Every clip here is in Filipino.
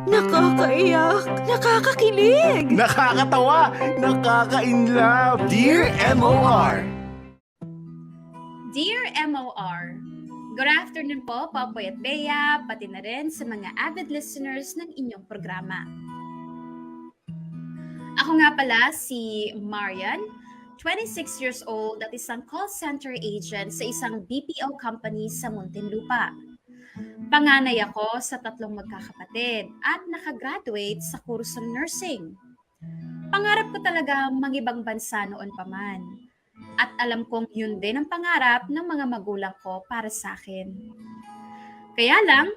Nakakaiyak, nakakakilig. Nakakatawa, nakaka-inlove. Dear MOR. Dear MOR, good afternoon po, Popoy at Bea, pati na rin sa mga avid listeners ng inyong programa. Ako nga pala si Marian, 26 years old at isang call center agent sa isang BPO company sa Muntinlupa. Panganay ako sa 3 magkakapatid at nakagraduate sa kursong nursing. Pangarap ko talaga mangibang bansa noon pa man. At alam kong yun din ang pangarap ng mga magulang ko para sa akin. Kaya lang,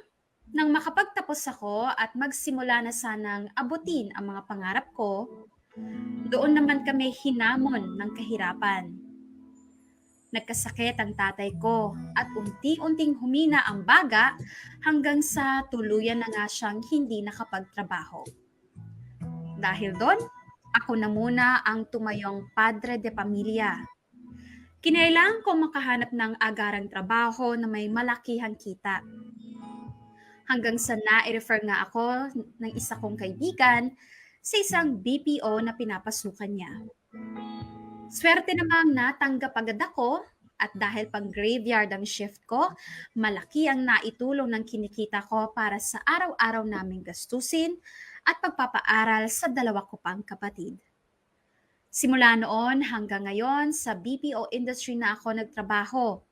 nang makapagtapos ako at magsimula na sanang abutin ang mga pangarap ko, doon naman kami hinamon ng kahirapan. Nagkasakit ang tatay ko at unti-unting humina ang baga hanggang sa tuluyan na nga siyang hindi nakapagtrabaho. Dahil doon, ako na muna ang tumayong padre de pamilya. Kinailangan ko makahanap ng agarang trabaho na may malakihang kita. Hanggang sa na-refer nga ako ng isa kong kaibigan sa isang BPO na pinapasukan niya. Swerte namang natanggap agad ako at dahil pang graveyard ang shift ko, malaki ang naitulong ng kinikita ko para sa araw-araw naming gastusin at pagpapaaral sa 2 ko pang kapatid. Simula noon hanggang ngayon sa BPO industry na ako nagtrabaho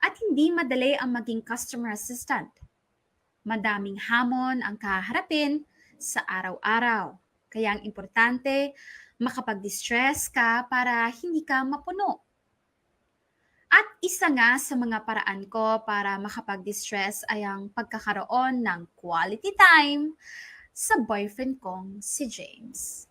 at hindi madali ang maging customer assistant. Madaming hamon ang kaharapin sa araw-araw. Kaya ang importante, makapag-distress ka para hindi ka mapuno. At isa nga sa mga paraan ko para makapag-distress ay ang pagkakaroon ng quality time sa boyfriend kong si James.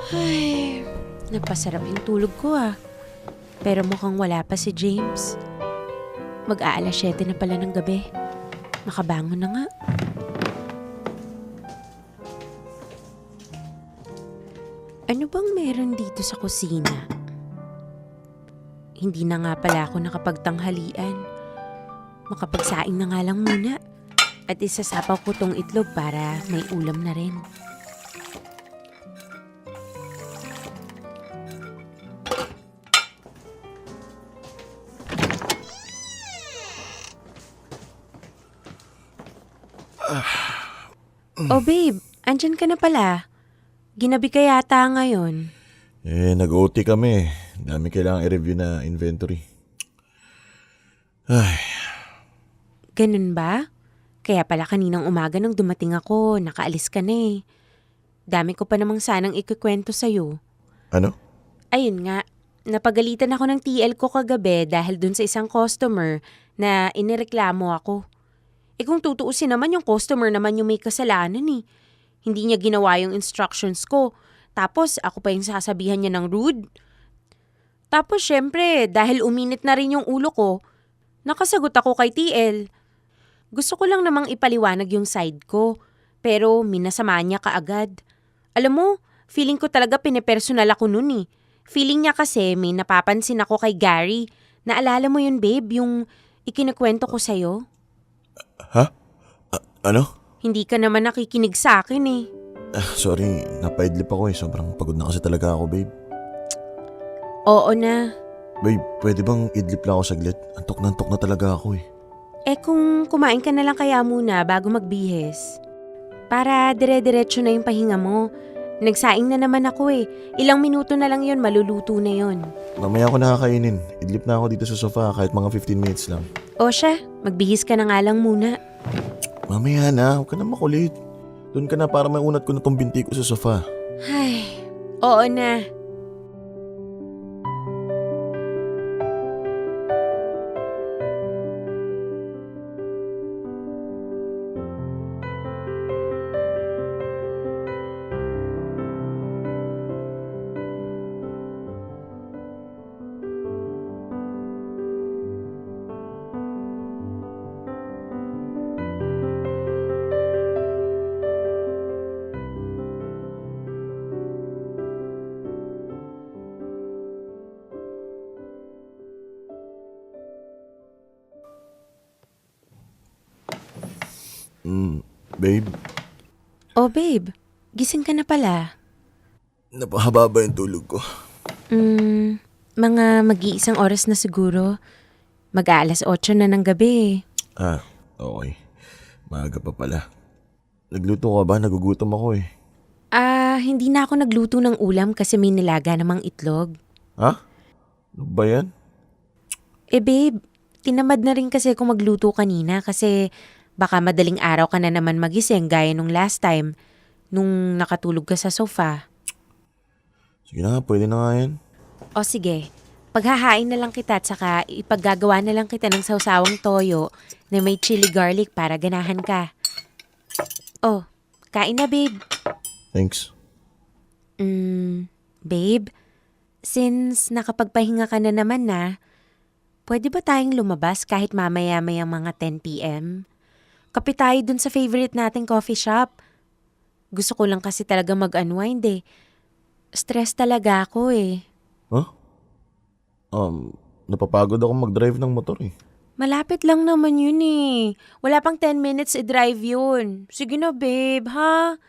Ay, napasarap yung tulog ko ah. Pero mukhang wala pa si James. Mag-aalas 7 na pala ng gabi. Makabangon na nga. Ano bang meron dito sa kusina? Hindi na nga pala ako nakapagtanghalian. Makapagsaing na nga lang muna. At isasapaw ko tong itlog para may ulam na rin. Oh babe, andyan ka na pala. Ginabi ka yata ngayon. Nag-OT kami. Dami kailangang i-review na inventory. Ay, Ganun ba? Kaya pala kaninang umaga nung dumating ako, nakaalis ka na eh. Dami ko pa namang sanang ikukwento sa'yo. ano? Ayun nga, napagalitan ako ng TL ko kagabi dahil dun sa isang customer na inireklamo ako. Kung tutuusin naman yung customer naman yung may kasalanan eh. Hindi niya ginawa yung instructions ko. Tapos ako pa yung sasabihan niya ng rude. Tapos syempre, dahil uminit na rin yung ulo ko, nakasagot ako kay TL. Gusto ko lang namang ipaliwanag yung side ko. Pero minasama niya kaagad. Alam mo, feeling ko talaga pinepersonal ako nun eh. Feeling niya kasi may napapansin ako kay Gary. Naalala mo yun babe, yung ikinikwento ko sa'yo? Ha? Ano? Hindi ka naman nakikinig sa akin eh. Sorry, napaidlip ako eh. Sobrang pagod na kasi talaga ako, babe. Oo na. Babe, pwede bang idlip lang ako saglit? Antok na talaga ako eh. Kung kumain ka na lang kaya muna bago magbihis. Para dire-diretso na yung pahinga mo. Nagsaing na naman ako eh. Ilang minuto na lang yun, maluluto na yun. Mamaya ako nakakainin. Idlip na ako dito sa sofa kahit mga 15 minutes lang. O siya, magbihis ka na nga lang muna. Mamaya na, huwag ka na makulit. Doon ka na para maunat ko na tong binti ko sa sofa. Ay, oo na. Babe, Oh babe, gising ka na pala. napahaba ba yung tulog ko? Mga mag-iisang oras na siguro. Mag-aalas 8 na ng gabi. Okay. Maaga pa pala. Nagluto ka ba? Nagugutom ako eh. Hindi na ako nagluto ng ulam kasi may nilaga namang itlog. Ha? Ano ba yan? Babe, tinamad na rin kasi ako magluto kanina kasi baka madaling araw ka na naman magising gaya nung last time nung nakatulog ka sa sofa. Sige na nga, pwede na nga yan. O sige, paghahain na lang kita at saka ipaggagawa na lang kita ng sawsawang toyo na may chili garlic para ganahan ka. Oh, kain na babe. Thanks. Babe, since nakapagpahinga ka na naman pwede ba tayong lumabas kahit mamaya-maya mga 10 p.m.? Kape tayo dun sa favorite nating coffee shop. Gusto ko lang kasi talaga mag-unwind eh. Stress talaga ako eh. Huh? Napapagod ako mag-drive ng motor eh. Malapit lang naman yun eh. Wala pang 10 minutes i-drive yun. Sige na babe, ha?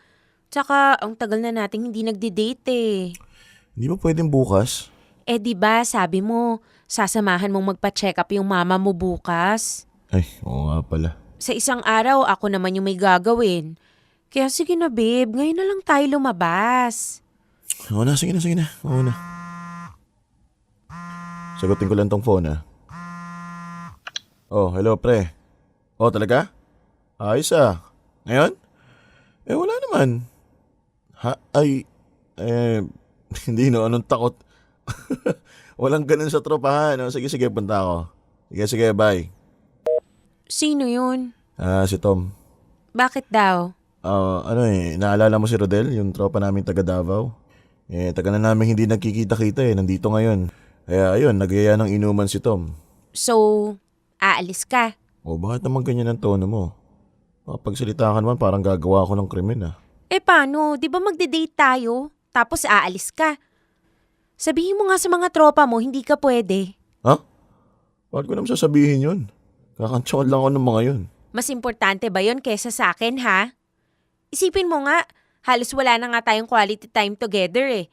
Tsaka, ang tagal na nating hindi nagde-date eh. Hindi ba pwedeng bukas? Di ba sabi mo, sasamahan mong magpa-check up yung mama mo bukas? Ay, oo nga pala. Sa isang araw, ako naman yung may gagawin. Kaya sige na babe, ngayon na lang tayo lumabas. Oo na, sige na. Oo na. Sagutin ko lang tong phone Oh, hello pre. Oh, talaga? Ayos Ngayon? Wala naman. Hindi no, anong takot? Walang ganun sa tropahan. Sige, punta ako. Sige, bye. Sino yun? Si Tom. Bakit daw? Naalala mo si Rodel, yung tropa namin taga Davao? Taga na namin hindi nagkikita-kita nandito ngayon. Kaya ayun, nagyaya ng inuman si Tom. So, aalis ka? Bakit naman ganyan ang tono mo? Pagsalita ka naman parang gagawa ako ng krimen Paano? Di ba magde-date tayo? Tapos aalis ka? Sabihin mo nga sa mga tropa mo, hindi ka pwede. Ha? Bakit ko naman sasabihin yun? Kakantsyon lang ako ng mga yun. Mas importante ba yon kesa sa akin, ha? Isipin mo nga, halos wala na nga tayong quality time together eh.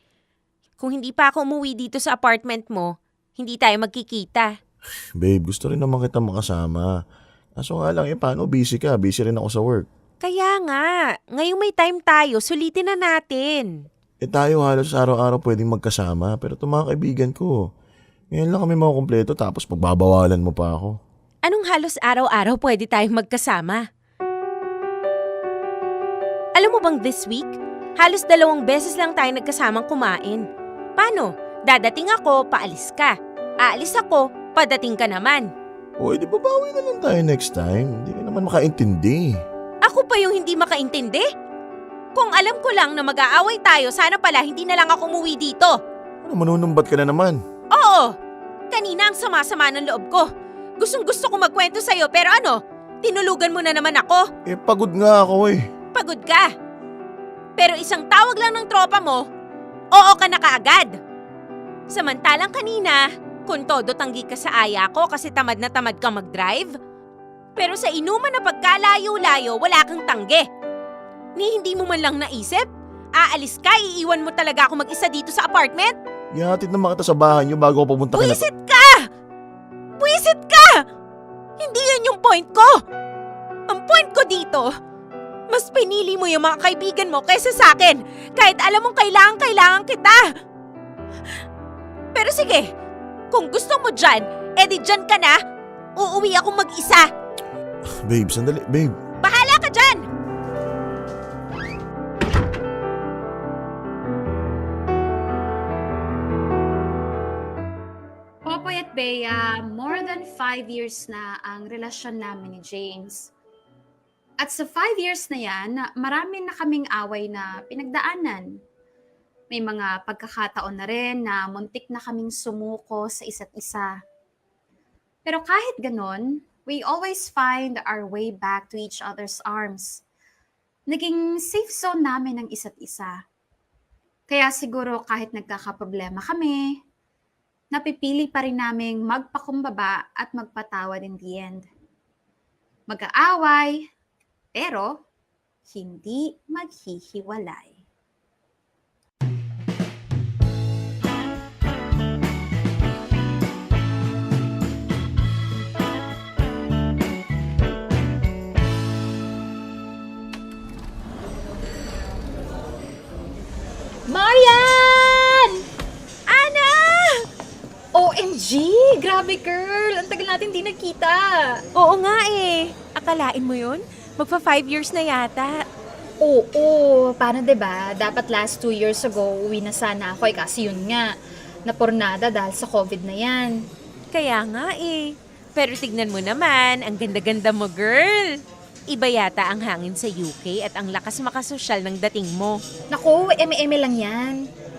Kung hindi pa ako umuwi dito sa apartment mo, hindi tayo magkikita. Babe, gusto rin naman kita makasama. Kaso nga lang, paano busy ka? Busy rin ako sa work. Kaya nga, ngayong may time tayo, sulitin na natin. Tayo halos araw-araw pwedeng magkasama, pero itong mga kaibigan ko, ngayon lang kami makukumpleto tapos pagbabawalan mo pa ako. Anong halos araw-araw pwede tayong magkasama? Alam mo bang this week, halos 2 beses lang tayo nagkasamang kumain. Paano? Dadating ako, paalis ka. Aalis ako, padating ka naman. Di ba bawi na lang tayo next time? Hindi ka naman makaintindi. Ako pa yung hindi makaintindi? Kung alam ko lang na mag-aaway tayo, sana pala hindi na lang ako umuwi dito. Manunumbat ka na naman? Oo! Kanina ang sama-sama ng loob ko. Gustong-gusto ko magkwento sa'yo pero tinulugan mo na naman ako. Pagod nga ako Pagod ka. Pero isang tawag lang ng tropa mo, oo ka na kaagad. Samantalang kanina, kung todo tanggi ka sa aya ko kasi tamad na tamad ka mag-drive. Pero sa inuman na pagkalayo-layo, wala kang tanggi. Ni hindi mo man lang naisip? Aalis ka, iiwan mo talaga ako mag-isa dito sa apartment? Ihatid naman kita sa bahay niyo bago ako pumunta ka na... Buisit ka! Buisit ka! Hindi yan yung point ko! Ang point ko dito, mas pinili mo yung mga kaibigan mo kaysa sa akin kahit alam mong kailangan kita. Pero sige, kung gusto mo dyan, edi dyan ka na. Uuwi akong mag-isa. Babe, sandali. Babe. Bahala ka dyan! Popoy at Bea, more than 5 years na ang relasyon namin ni James. At sa 5 years na yan, marami na kaming away na pinagdaanan. May mga pagkakataon na rin na muntik na kaming sumuko sa isa't isa. Pero kahit ganon, we always find our way back to each other's arms. Naging safe zone namin ang isa't isa. Kaya siguro kahit nagkakaproblema kami, napipili pa rin naming magpakumbaba at magpatawad in the end. Mag-aaway, pero hindi maghihiwalay. Marian! Ana! OMG! Grabe girl! Ang tagal natin di nagkita. Oo nga eh. Akalain mo yun? Magpa 5 years na yata. Oo, paano 'di ba? Dapat last 2 years ago, uwi na sana ako kasi yun nga, napornada dahil sa COVID na yan. Kaya nga eh. Pero tignan mo naman, ang ganda-ganda mo girl. Iba yata ang hangin sa UK at ang lakas makasosyal ng dating mo. Naku, eme-eme lang yan.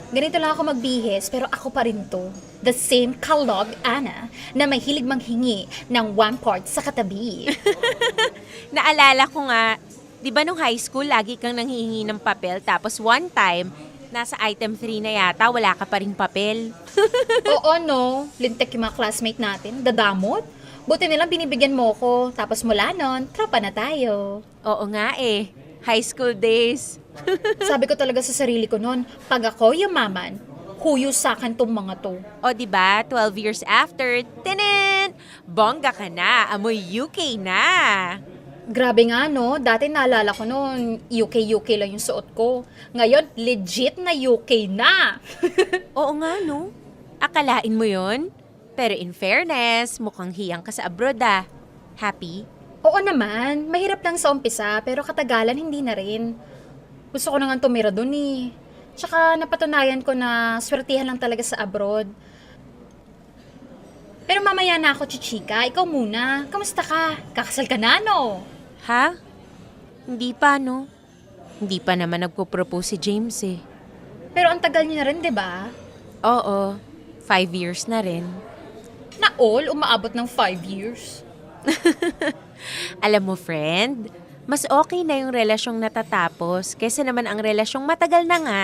Ganito lang ako magbihis, pero ako pa rin to. The same kalog, Ana, na may hilig manghingi ng 1/4 sa katabi. Naalala ko nga, di ba nung high school lagi kang nanghihingi ng papel tapos one time, nasa item 3 na yata, wala ka pa ring papel. Oo, no? Lintek yung mga classmate natin. Dadamot. Buti nilang binibigyan mo ko. Tapos mula nun, tropa na tayo. Oo nga eh. High school days. Sabi ko talaga sa sarili ko noon, pag ako yumaman, huyo sa akin tong mga to. O di ba 12 years after, tinin! Bongga ka na, amoy UK na. Grabe nga no, dati naalala ko noon, UK lang yung suot ko. Ngayon, legit na UK na. Oo nga no. Akalain mo yon? Pero in fairness, mukhang hiyang ka sa abroad ah. Happy? Oo naman, mahirap lang sa umpisa, pero katagalan hindi na rin. Gusto ko na nga tumira dun eh. Tsaka napatunayan ko na swertihan lang talaga sa abroad. Pero mamaya na ako, chichika. Ikaw muna. Kamusta ka? Kakasal ka na, no? Ha? Hindi pa no. Hindi pa naman nagpo-propose si James eh. Pero ang tagal niyo na rin, di ba? Oo, 5 years na rin. Na all, umaabot ng 5 years. Alam mo friend, mas okay na yung relasyong natatapos kaysa naman ang relasyong matagal na nga,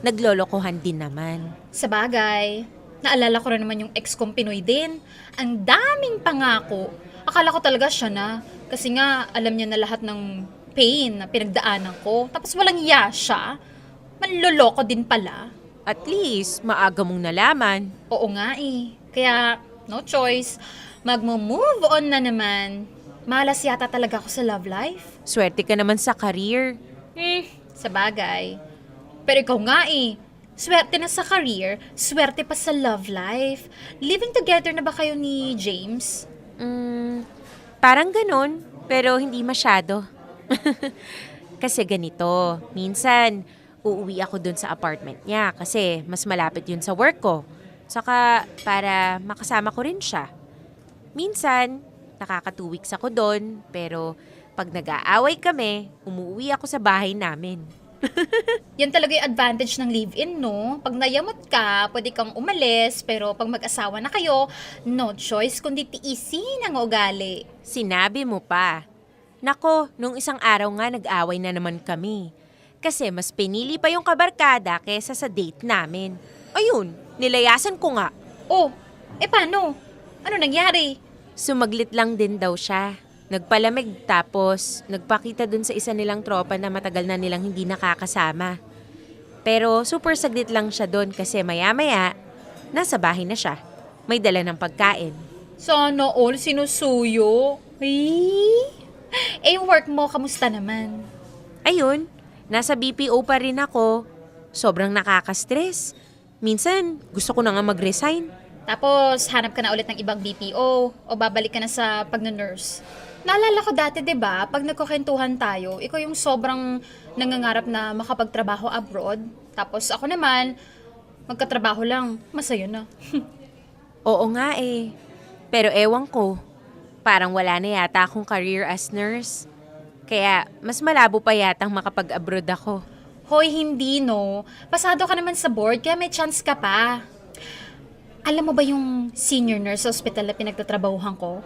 naglolokohan din naman. Sa bagay, naalala ko rin naman yung ex kong Pinoy din. Ang daming pangako. Akala ko talaga siya na. Kasi nga, alam niya na lahat ng pain na pinagdaanan ko. Tapos walang iya siya. Manloloko din pala. At least, maaga mong nalaman. Oo nga eh. Kaya, no choice. Magmo-move on na naman. Malas yata talaga ako sa love life. Swerte ka naman sa career. Sa bagay. Pero ikaw nga eh. Swerte na sa career, swerte pa sa love life. Living together na ba kayo ni James? Parang ganun, pero hindi masyado. Kasi ganito, minsan uuwi ako dun sa apartment niya kasi mas malapit yun sa work ko. Saka para makasama ko rin siya. Minsan, nakaka 2 weeks ako dun, pero pag nag-aaway kami, umuwi ako sa bahay namin. Yan talaga yung advantage ng live-in, no? Pag nayamot ka, pwede kang umalis, pero pag mag-asawa na kayo, no choice kundi tiisin ang ugali. Sinabi mo pa. Nako, nung isang araw nga nag-away na naman kami. Kasi mas pinili pa yung kabarkada kesa sa date namin. Ayun, nilayasan ko nga. Oh, paano? Ano nangyari? Sumaglit lang din daw siya. Nagpalamig tapos nagpakita dun sa isa nilang tropa na matagal na nilang hindi nakakasama. Pero super saglit lang siya dun kasi maya-maya, nasa bahay na siya. May dala ng pagkain. Sana all sinusuyo. Yung work mo, kamusta naman? Ayun, nasa BPO pa rin ako. Sobrang nakaka-stress. Minsan, gusto ko na nga mag-resign. Tapos, hanap ka na ulit ng ibang BPO o babalik ka na sa pag-nurse. Naalala ko dati, 'di ba, pag nagkukwentuhan tayo, ikaw yung sobrang nangangarap na makapagtrabaho abroad. Tapos ako naman, magkatrabaho lang, masaya na. Oo nga eh. Pero ewan ko, parang wala na yata akong career as nurse. Kaya mas malabo pa yatang makapag-abroad ako. Hoy, hindi no. Pasado ka naman sa board, kaya may chance ka pa. Alam mo ba yung senior nurse sa hospital na pinagtatrabahuhan ko?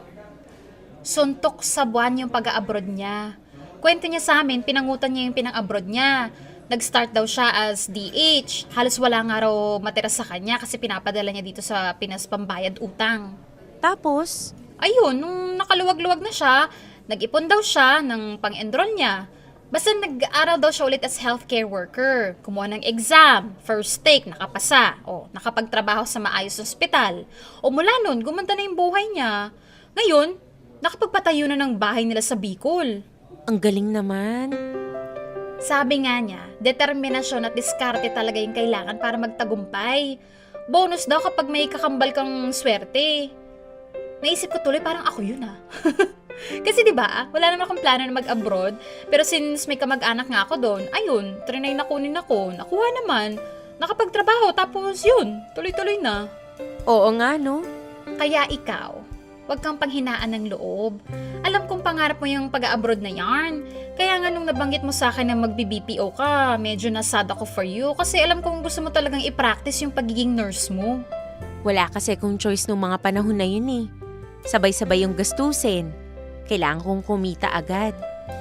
Suntok sa buwan yung pag-abroad niya. Kwento niya sa amin, pinangutan niya yung pinang-abroad niya. Nag-start daw siya as DH. Halos wala nga raw matira sa kanya kasi pinapadala niya dito sa Pinas pambayad utang. Tapos, Ayun, nung nakaluwag-luwag na siya, Nag-ipon daw siya ng pang-enroll niya. Basta nag-aaral daw siya ulit as healthcare worker. Kumuha ng exam, first take, nakapasa. O, nakapagtrabaho sa maayos na ospital. O mula nun, gumanda na yung buhay niya. Ngayon, nakapagpatayo na ng bahay nila sa Bicol. Ang galing naman. Sabi nga niya, determinasyon at diskarte talaga yung kailangan para magtagumpay. Bonus daw kapag may kakambal kang swerte. Naisip ko tuloy parang ako yun Kasi 'di ba, wala naman akong plano na mag-abroad, pero since may kamag-anak nga ako doon, ayun, trinay na kunin ako, nakuha naman, nakapagtrabaho, tapos yun, tuloy-tuloy na. Oo nga, no? Kaya ikaw, huwag kang panghinaan ng loob. Alam kong pangarap mo yung pag-abroad na yarn. Kaya nga nung nabanggit mo sa akin na mag-BPO ka, medyo nasad ako for you kasi alam kong gusto mo talagang i-practice yung pagiging nurse mo. Wala kasi kong choice nung mga panahon na yun eh. Sabay-sabay yung gastusin. Kailangan kong kumita agad.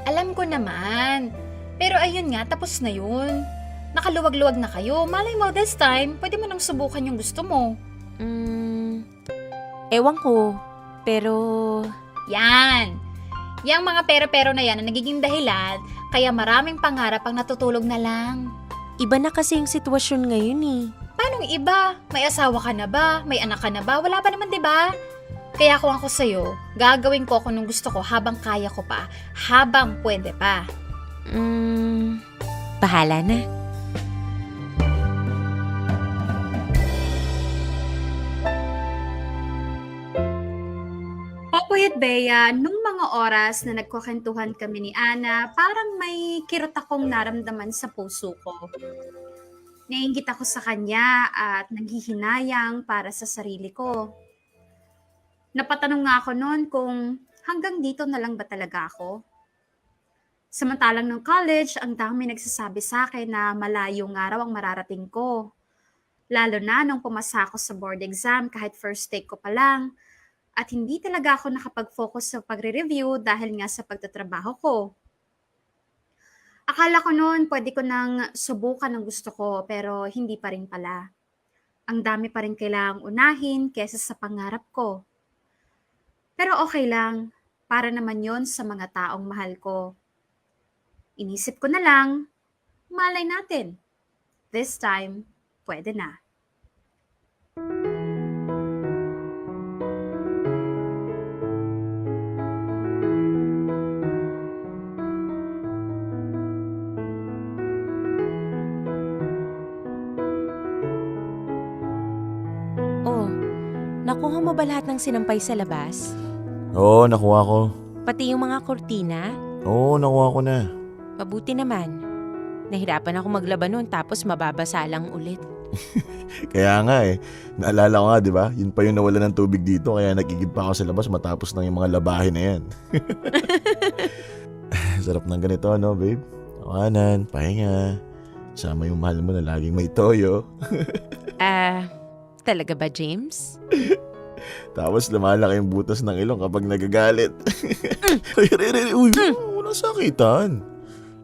Alam ko naman. Pero ayun nga, tapos na yun. Nakaluwag-luwag na kayo. Malay mo this time, pwede mo nang subukan yung gusto mo. Ewan ko. Pero... Yan. Yang mga pero-pero na yan na nagiging dahilan, kaya maraming pangarap ang natutulog na lang. Iba na kasi yung sitwasyon ngayon eh. Paanong iba? May asawa ka na ba? May anak ka na ba? Wala pa naman, 'di ba? Kaya kung ako sa'yo, gagawin ko nung gusto ko habang kaya ko pa, habang pwede pa. Bahala na. Popoy at Bea, nung mga oras na nagkukwentuhan kami ni Ana, parang may kirot akong naramdaman sa puso ko. Naiinggit ako sa kanya at naghihinayang para sa sarili ko. Napatanong nga ako noon kung hanggang dito na lang ba talaga ako? Samantalang nung college, ang dami nagsasabi sa akin na malayo nga raw ang mararating ko. Lalo na nung pumasa ako sa board exam kahit first take ko pa lang. At hindi talaga ako nakapag-focus sa pagre-review dahil nga sa pagtatrabaho ko. Akala ko noon pwede ko nang subukan ang gusto ko pero hindi pa rin pala. Ang dami pa rin kailangang unahin kesa sa pangarap ko. Pero okay lang, para naman yon sa mga taong mahal ko. Inisip ko na lang, malay natin. This time, pwede na. Oh, nakuha mo ba lahat ng sinampay sa labas? Oo, nakuha ko. Pati yung mga kurtina? Oo, nakuha ko na. Mabuti naman. Nahirapan ako maglaba noon tapos mababasa lang ulit. Kaya nga naalala ko nga, di ba? Yun pa yung nawala ng tubig dito, kaya nagigib pa ako sa labas matapos ng yung mga labahin na yan. Sarap ng ganito, no, babe? Tawanan, pahinga. Sama yung mahal mo na laging may toyo. Talaga ba, James? Tapos lumalaki yung butas ng ilong kapag nagagalit. Uy, walang sakitan.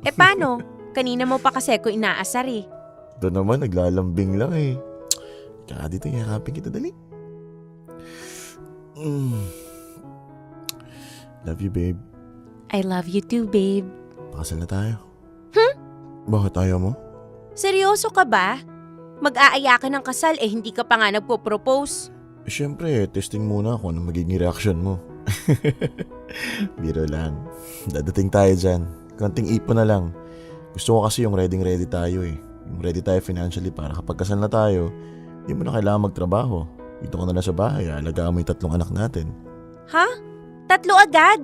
Paano? Kanina mo pa kasi ako inaasar eh. Ito naman, naglalambing lang eh. Tsaka dito, yakapin kita, dali. Love you, babe. I love you too, babe. Pakasal na tayo. Bakit ayaw mo? Seryoso ka ba? Mag-aaya ka ng kasal hindi ka pa nga nagpo-propose. Siyempre, testing muna kung ano magiging reaction mo. Biro lang. Dadating tayo dyan. Konting ipon na lang. Gusto ko kasi yung ready tayo eh. Yung ready tayo financially para kapag kasal na tayo, hindi mo na kailangan magtrabaho. Dito ka na lang sa bahay, alagaan mo yung 3 anak natin. Ha? 3 agad?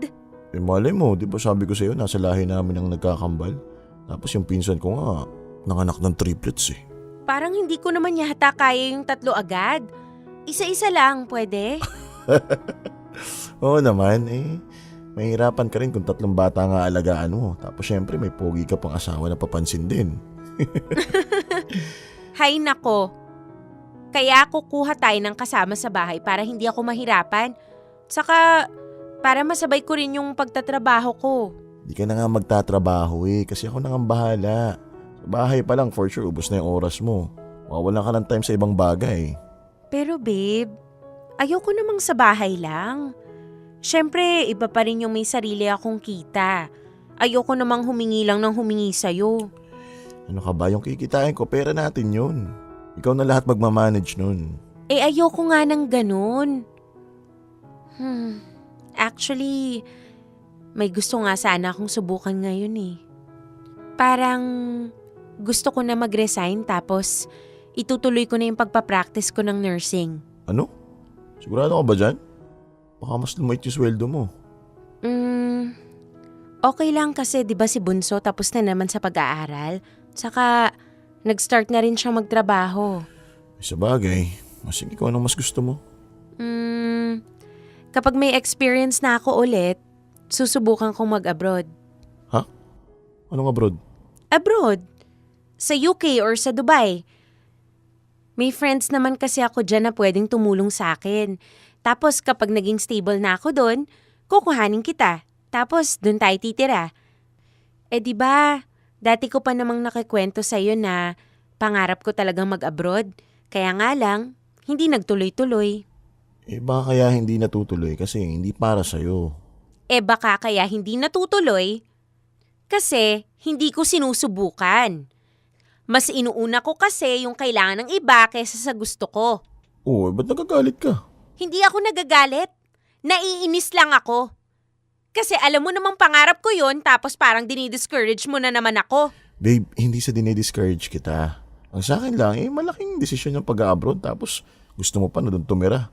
Malay mo, di ba sabi ko sa'yo, nasa lahi namin ang nagkakambal. Tapos yung pinsan ko nga, nanganak ng triplets eh. Parang hindi ko naman yata kaya yung 3 agad. Isa-isa lang, pwede? Oo naman mahirapan ka rin kung 3 bata nga alagaan mo. Tapos syempre may pogi ka pang asawa na papansin din. Hay nako. Kaya kukuha tayo ng kasama sa bahay para hindi ako mahirapan. Saka, para masabay ko rin yung pagtatrabaho ko. Di ka na nga magtatrabaho kasi ako na nga bahala. Sa bahay pa lang for sure, ubos na yung oras mo. Mawawalan ka ng time sa ibang bagay. Pero babe, ayoko namang sa bahay lang. Siyempre, iba pa rin yung may sarili akong kita. Ayoko namang humingi lang ng humingi sa'yo. Ano ka ba, yung kikitain ko, pera natin yun. Ikaw na lahat magmamanage nun. Eh ayoko nga ng ganun. Actually, may gusto nga sana akong subukan ngayon eh. Parang gusto ko na mag-resign tapos itutuloy ko na yung pagpapractice ko ng nursing. Ano? Sigurado ka ba dyan? Baka mas lumait yung sweldo mo. Okay lang kasi 'di ba si Bunso tapos na naman sa pag-aaral. Saka nag-start na rin siya magtrabaho. Sa bagay, sige kung anong mas gusto mo. Kapag may experience na ako ulit, susubukan kong mag-abroad. Ha? Anong abroad? Abroad? Sa UK or sa Dubai. May friends naman kasi ako dyan na pwedeng tumulong sa akin. Tapos kapag naging stable na ako doon, kukuhanin kita. Tapos doon tayo titira. Eh di ba, dati ko pa namang nakikwento sa'yo na pangarap ko talagang mag-abroad. Kaya nga lang, hindi nagtuloy-tuloy. Eh baka kaya hindi natutuloy kasi hindi para sa'yo. Eh baka kaya hindi natutuloy kasi hindi ko sinusubukan. Mas inuuna ko kasi yung kailangan ng iba kaysa sa gusto ko. Oo, ba't nagagalit ka? Hindi ako nagagalit. Naiinis lang ako. Kasi alam mo namang pangarap ko yon tapos parang dinidiscourage mo na naman ako. Babe, hindi sa dinidiscourage kita. Ang sa akin lang, malaking desisyon yung pag-abroad tapos gusto mo pa na doon tumira.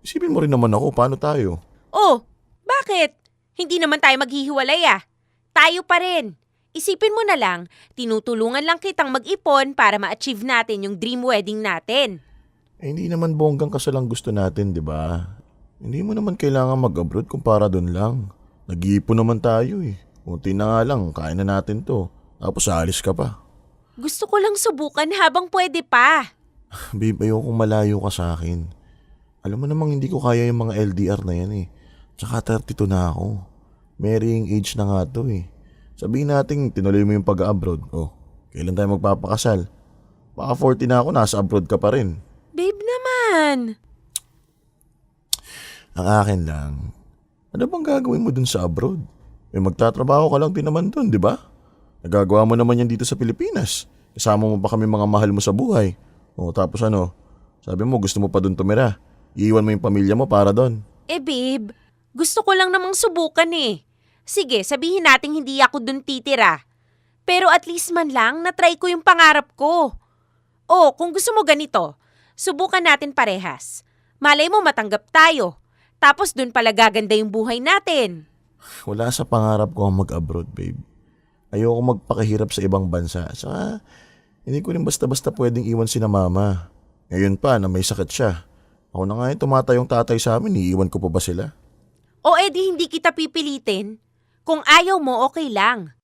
Isipin mo rin naman ako, paano tayo? Oh, bakit? Hindi naman tayo maghihiwalay ah. Tayo pa rin. Isipin mo na lang, tinutulungan lang kitang mag-ipon para ma-achieve natin yung dream wedding natin. Hindi naman bonggang kasal ang gusto natin, di ba? Hindi mo naman kailangan mag-abroad kung para doon lang. Nag-iipon naman tayo eh. Unti na nga lang, kaya na natin to. Tapos alis ka pa. Gusto ko lang subukan habang pwede pa. Babe, ayokong malayo ka sa akin. Alam mo namang hindi ko kaya yung mga LDR na yan eh. Tsaka 32 na ako. Marrying age na nga to eh. Sabihin natin, tinuloy mo yung pag-abroad. Oh, kailan tayo magpapakasal? Baka 40 na ako, nasa abroad ka pa rin. Babe naman. Ang akin lang, ano bang gagawin mo dun sa abroad? Magtatrabaho ka lang din naman dun, di ba? Nagagawa mo naman yan dito sa Pilipinas. Kasama mo pa kami mga mahal mo sa buhay. O tapos ano, sabi mo gusto mo pa dun tumira. Iiwan mo yung pamilya mo para dun. Eh babe, gusto ko lang namang subukan eh. Sige, sabihin nating hindi ako dun titira. Pero at least man lang, natry ko yung pangarap ko. Oh, kung gusto mo ganito, subukan natin parehas. Malay mo matanggap tayo. Tapos dun pala gaganda yung buhay natin. Wala sa pangarap ko ang mag-abroad, babe. Ayoko magpakahirap sa ibang bansa. Saka, hindi ko rin basta-basta pwedeng iwan si na mama. Ngayon pa na may sakit siya. Ako na nga yung tumatayong tatay sa amin, iiwan ko pa ba sila? O edi hindi kita pipilitin. Kung ayaw mo, okay lang.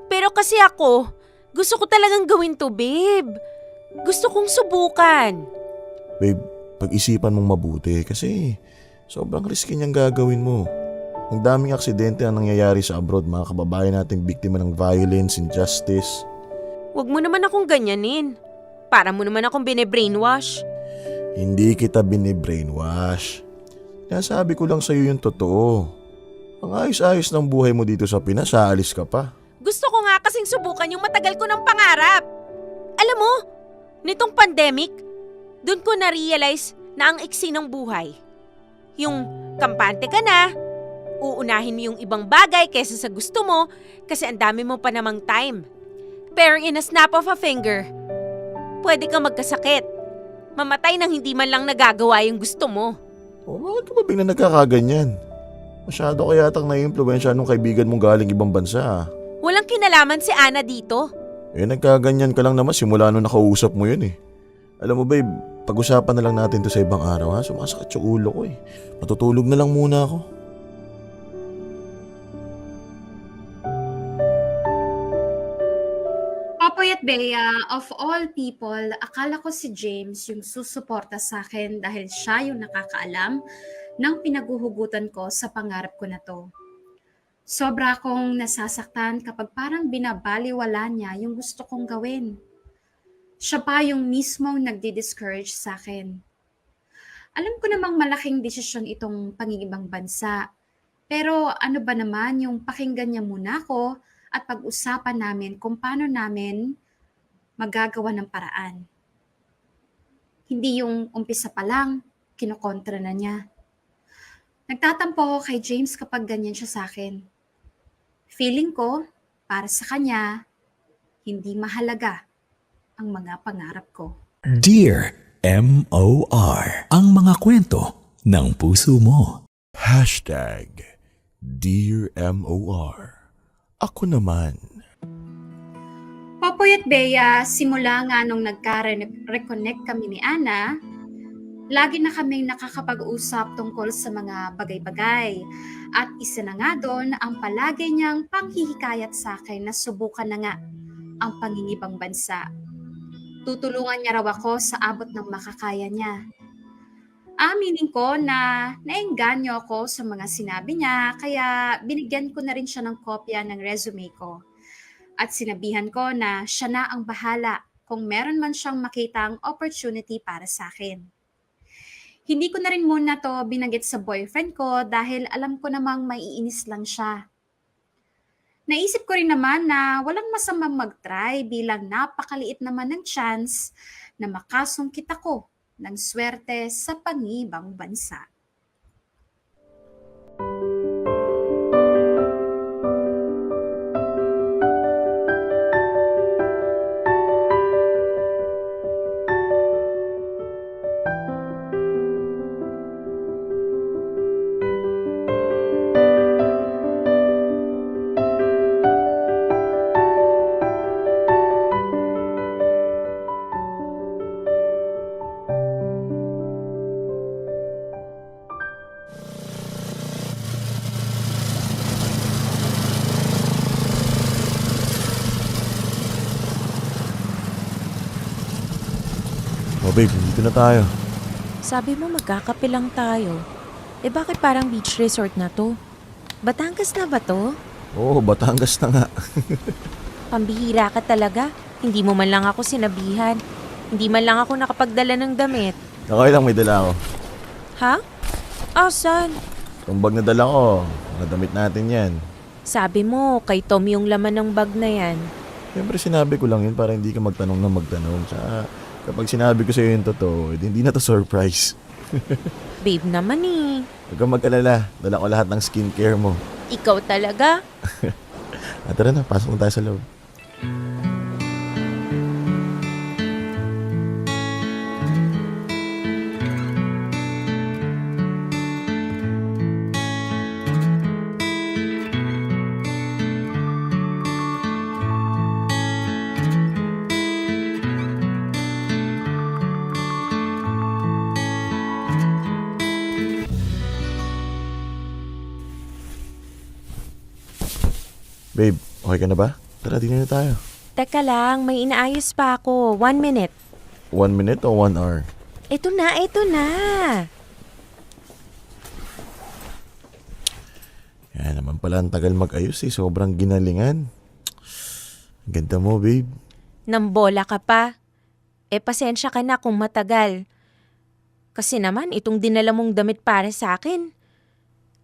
Pero kasi ako, gusto ko talagang gawin to, babe. Gusto kong subukan. Babe, pag-isipan mong mabuti kasi sobrang risky niyang gagawin mo. Ang daming aksidente ang nangyayari sa abroad, mga kababayan nating biktima ng violence, injustice. Huwag mo naman akong ganyanin. Para mo naman akong bine-brainwash. Hindi kita bine-brainwash. Nasabi ko lang sa'yo yung totoo. Ang ayos-ayos ng buhay mo dito sa Pinas, aalis ka pa. Gusto ko nga kasing subukan yung matagal ko ng pangarap. Alam mo, nitong pandemic, doon ko na-realize na ang iksi ng buhay. Yung kampante ka na, uunahin mo yung ibang bagay kaysa sa gusto mo kasi ang dami mo pa namang time. Pero in a snap of a finger, pwede kang magkasakit. Mamatay nang hindi man lang nagagawa yung gusto mo. O bakit ka ba bigla nagkakaganyan? Masyado ka yatang nai-impluwensya nung kaibigan mong galing ibang bansa. Walang kinalaman si Ana dito. Nagkaganyan ka lang naman simula nung nakausap mo yun eh. Alam mo babe, pag-usapan na lang natin to sa ibang araw ha. Sumasakit yung ulo ko eh. Matutulog na lang muna ako. Popoy at Bea, of all people, akala ko si James yung susuporta sa akin dahil siya yung nakakaalam ng pinaguhugutan ko sa pangarap ko na to. Sobra akong nasasaktan kapag parang binabaliwala niya yung gusto kong gawin. Siya pa yung mismong nagdi-discourage sa akin. Alam ko namang malaking desisyon itong pangingibang bansa. Pero ano ba naman yung pakinggan niya muna ako at pag-usapan namin kung paano namin magagawa ng paraan. Hindi yung umpisa pa lang, kinokontra na niya. Nagtatampo ako kay James kapag ganyan siya sa akin. Feeling ko, para sa kanya, hindi mahalaga ang mga pangarap ko. Dear M.O.R. Ang mga kwento ng puso mo. Dear M.O.R. Ako naman. Popoy at Bea, simula nga nung nagka-reconnect kami ni Ana, lagi na kaming nakakapag-usap tungkol sa mga bagay-bagay. At isa na nga doon ang palagi niyang panghihikayat sa akin na subukan na nga ang pangingibang bansa. Tutulungan niya raw ako sa abot ng makakaya niya. Aminin ko na naengganyo ako sa mga sinabi niya kaya binigyan ko na rin siya ng kopya ng resume ko. At sinabihan ko na siya na ang bahala kung meron man siyang makitang opportunity para sa akin. Hindi ko na rin muna to binanggit sa boyfriend ko dahil alam ko namang maiinis lang siya. Naisip ko rin naman na walang masamang mag-try bilang napakaliit naman ng chance na makasungkit ako ng swerte sa pangibang bansa. Oh babe, dito na tayo. Sabi mo magkakape lang tayo. Eh bakit parang beach resort na to? Batangas na ba to? Oo, Batangas na nga. Pambihira ka talaga. Hindi mo man lang ako sinabihan. Hindi man lang ako nakapagdala ng damit. Okay lang, may dala ako. Ha? Asan? Itong bag na dala ko, mga damit natin yan. Sabi mo, kay Tom yung laman ng bag na yan. Siyempre sinabi ko lang yun para hindi ka magtanong na magtanong. Tsaka kapag sinabi ko sa'yo yung totoo, hindi na to surprise. Babe naman eh. Huwag kang mag-alala, dala ko lahat ng skincare mo. Ikaw talaga? At tara na, pasok na tayo sa loob. Babe, okay ka na ba? Tara, dito na tayo. Teka lang, may inaayos pa ako. 1 minute. 1 minute o 1 hour? Ito na, ito na. Yan naman pala ang tagal mag-ayos eh. Sobrang ginalingan. Ganda mo, babe. Nambola ka pa. Eh, pasensya ka na kung matagal. Kasi naman, itong dinala mong damit para sa akin.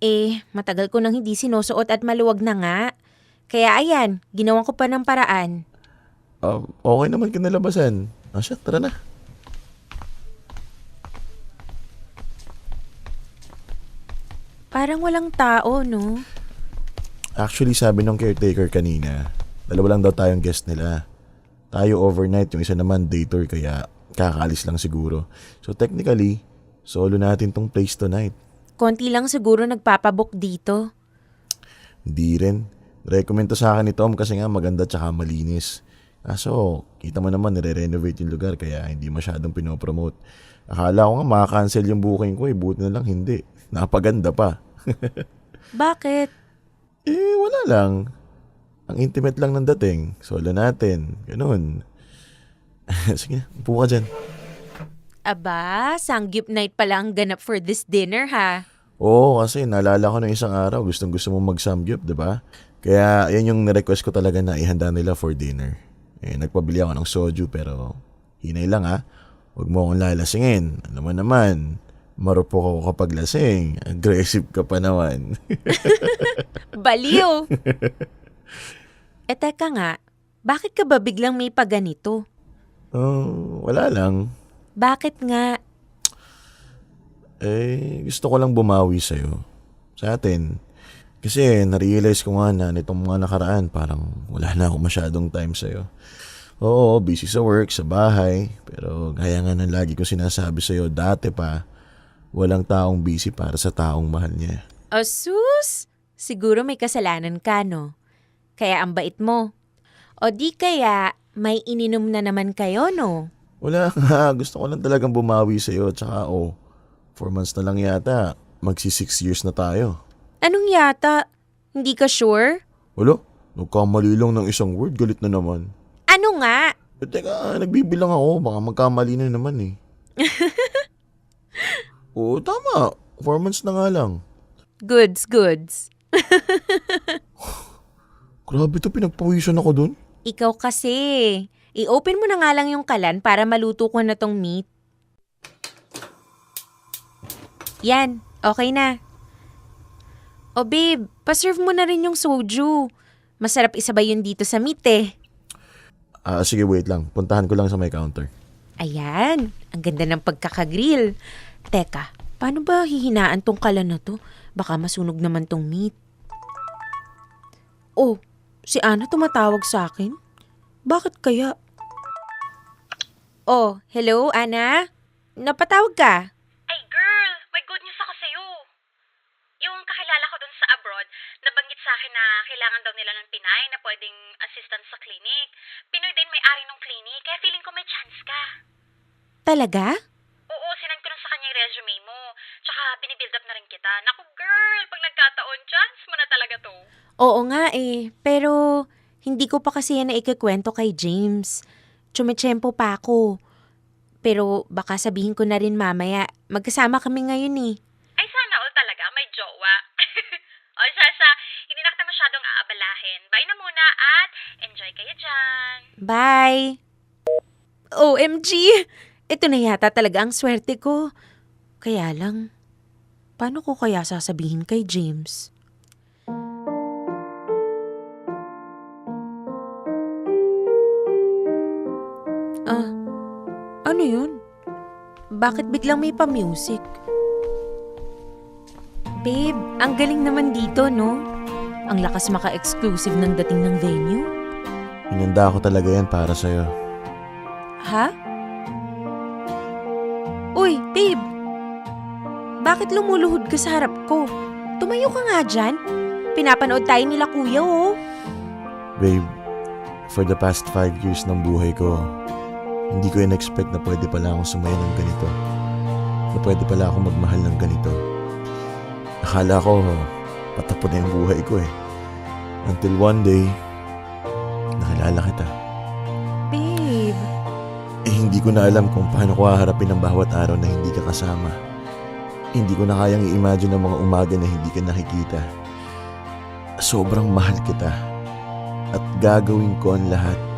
Eh, matagal ko nang hindi sinusuot at maluwag na nga. Kaya ayan, ginawan ko pa ng paraan. Okay naman kinalabasan. Siya, tara na. Parang walang tao, no? Actually, sabi ng caretaker kanina, dalawa lang daw tayong guest nila. Tayo overnight, yung isa naman day tour, kaya kakaalis lang siguro. So technically, solo natin tong place tonight. Konti lang siguro nagpapabook dito. Hindi rin. Recommend to sa akin ni Tom kasi nga maganda tsaka malinis. Kaso, kita mo naman nire-renovate yung lugar kaya hindi masyadong pinopromote. Akala ko nga makakancel yung booking ko buti na lang hindi. Napaganda pa. Bakit? Wala lang. Ang intimate lang ng dating. Solo natin. Ganun. Sige, upo ka dyan. Aba, sangyup night pala ang ganap for this dinner, ha? Oo, kasi naalala ko ng isang araw, gustong gusto mong mag-samgyup, diba? Kaya yan yung nirequest ko talaga na ihanda nila for dinner. Nagpabili ako ng soju pero hinay lang ha. Huwag mo akong lalasingin. Alam mo naman, Marupok ako kapag lasing. Aggressive ka pa naman. Baliw! Teka nga, bakit ka ba biglang may paganito? Wala lang. Bakit nga? Gusto ko lang bumawi sa'yo. Sa atin. Kasi narealize ko nga na nitong mga nakaraan parang wala na ako masyadong time sa'yo. Oo, busy sa work, sa bahay. Pero gaya nga ng lagi ko sinasabi sa'yo, dati pa, walang taong busy para sa taong mahal niya. Sus! Siguro may kasalanan ka, no? Kaya ang bait mo. O di kaya may ininom na naman kayo, no? Wala nga, gusto ko lang talagang bumawi sa'yo. Tsaka 4 months na lang yata. Magsi 6 years na tayo. Anong yata? Hindi ka sure? Wala, nagkamali lang ng isang word, galit na naman. Ano nga? Teka, nagbibilang ako, baka magkamali na naman eh. Oo, tama. 4 months na nga lang. Goods. Grabe to, pinagpawisan ako dun. Ikaw kasi. I-open mo na nga lang yung kalan para maluto ko na tong meat. Yan, okay na. O babe, paserve mo na rin yung soju. Masarap isabay yun dito sa meat eh. Sige, wait lang. Puntahan ko lang sa may counter. Ayan, ang ganda ng pagkakagrill. Teka, paano ba hihinaan tong kalan na to? Baka masunog naman tong meat. Oh, si Ana tumatawag sa akin? Bakit kaya? Oh, hello, Ana? Napatawag ka? Ay girl, may good news ako sa'yo. Yung kakilala ko dun sa abroad, nabanggit sa akin na kailangan daw nila ng Pinay na pwedeng assistant sa clinic. Pinoy din may-ari ng clinic, kaya feeling ko may chance ka. Talaga? Oo, sinend ko na sa kanya yung resume mo. Tsaka binibuild up na rin kita. Naku girl, pag nagkataon, chance mo na talaga to. Oo nga eh, pero hindi ko pa kasi yan na ikikwento kay James. Tsumitsyempo pa ako. Pero baka sabihin ko na rin mamaya, magkasama kami ngayon eh. Ay sana all talaga, may jowa. O Sasa, hindi na kita masyadong aabalahin. Bye na muna at enjoy kayo dyan. Bye! OMG! Ito na yata talaga ang swerte ko. Kaya lang, paano ko kaya sasabihin kay James? Ano yun? Bakit biglang may pa-music? Babe, ang galing naman dito, no? Ang lakas maka-exclusive ng dating ng venue. Inanda ko talaga yan para sa'yo. Ha? Uy, babe! Bakit lumuluhod ka sa harap ko? Tumayo ka nga dyan. Pinapanood tayo nila kuya, oh. Babe, for the past 5 years ng buhay ko, hindi ko in-expect na pwede pala akong sumaya ng ganito. Na pwede pala akong magmahal ng ganito. Akala ko, patapon na yung buhay ko eh. Until one day, nakilala kita. Babe. Hindi ko na alam kung paano ko haharapin ang bawat araw na hindi ka kasama. Hindi ko na kayang i-imagine ang mga umaga na hindi ka nakikita. Sobrang mahal kita. At gagawin ko ang lahat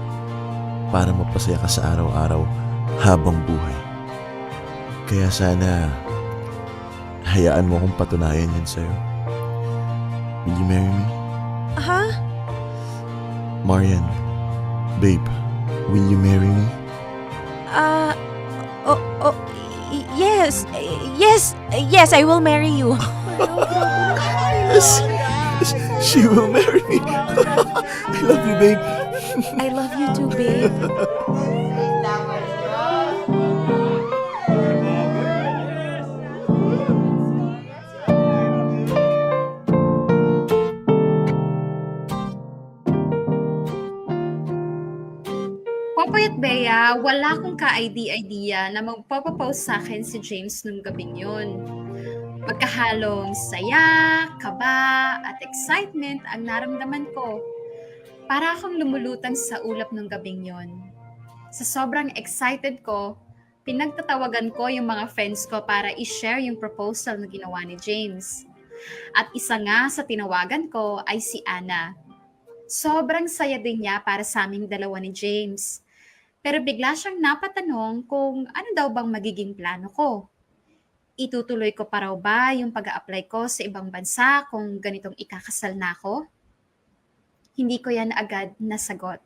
para mapasaya ka sa araw-araw habang buhay. Kaya sana, hayaan mo akong patunayan yan sa'yo. Will you marry me? Ha? Marian, babe, will you marry me? Yes, I will marry you. Yes, she will marry me. I love you, babe. I love you too, babe. Popoy at Bea, wala akong ka-idea na magpapapost sa akin si James nung gabing yun. Magkahalong saya, kaba, at excitement ang naramdaman ko. Para akong lumulutang sa ulap nung gabing yon. Sa sobrang excited ko, pinagtatawagan ko yung mga friends ko para i-share yung proposal na ginawa ni James. At isa nga sa tinawagan ko ay si Ana. Sobrang saya din niya para sa aming dalawa ni James. Pero bigla siyang napatanong kung ano daw bang magiging plano ko. itutuloy ko pa raw ba yung pag-a-apply ko sa ibang bansa kung ganitong ikakasal na ako? Hindi ko yan agad nasagot.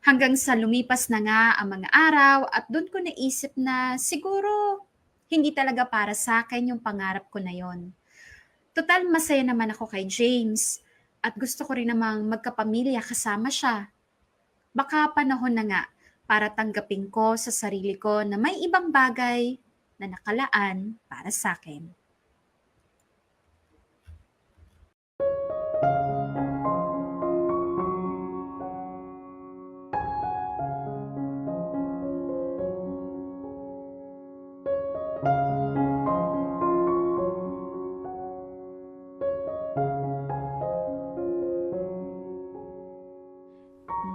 Hanggang sa lumipas na nga ang mga araw at doon ko naisip na siguro hindi talaga para sa akin yung pangarap ko na yon. Total masaya naman ako kay James at gusto ko rin namang magkapamilya kasama siya. Baka panahon na nga para tanggapin ko sa sarili ko na may ibang bagay na nakalaan para sa akin.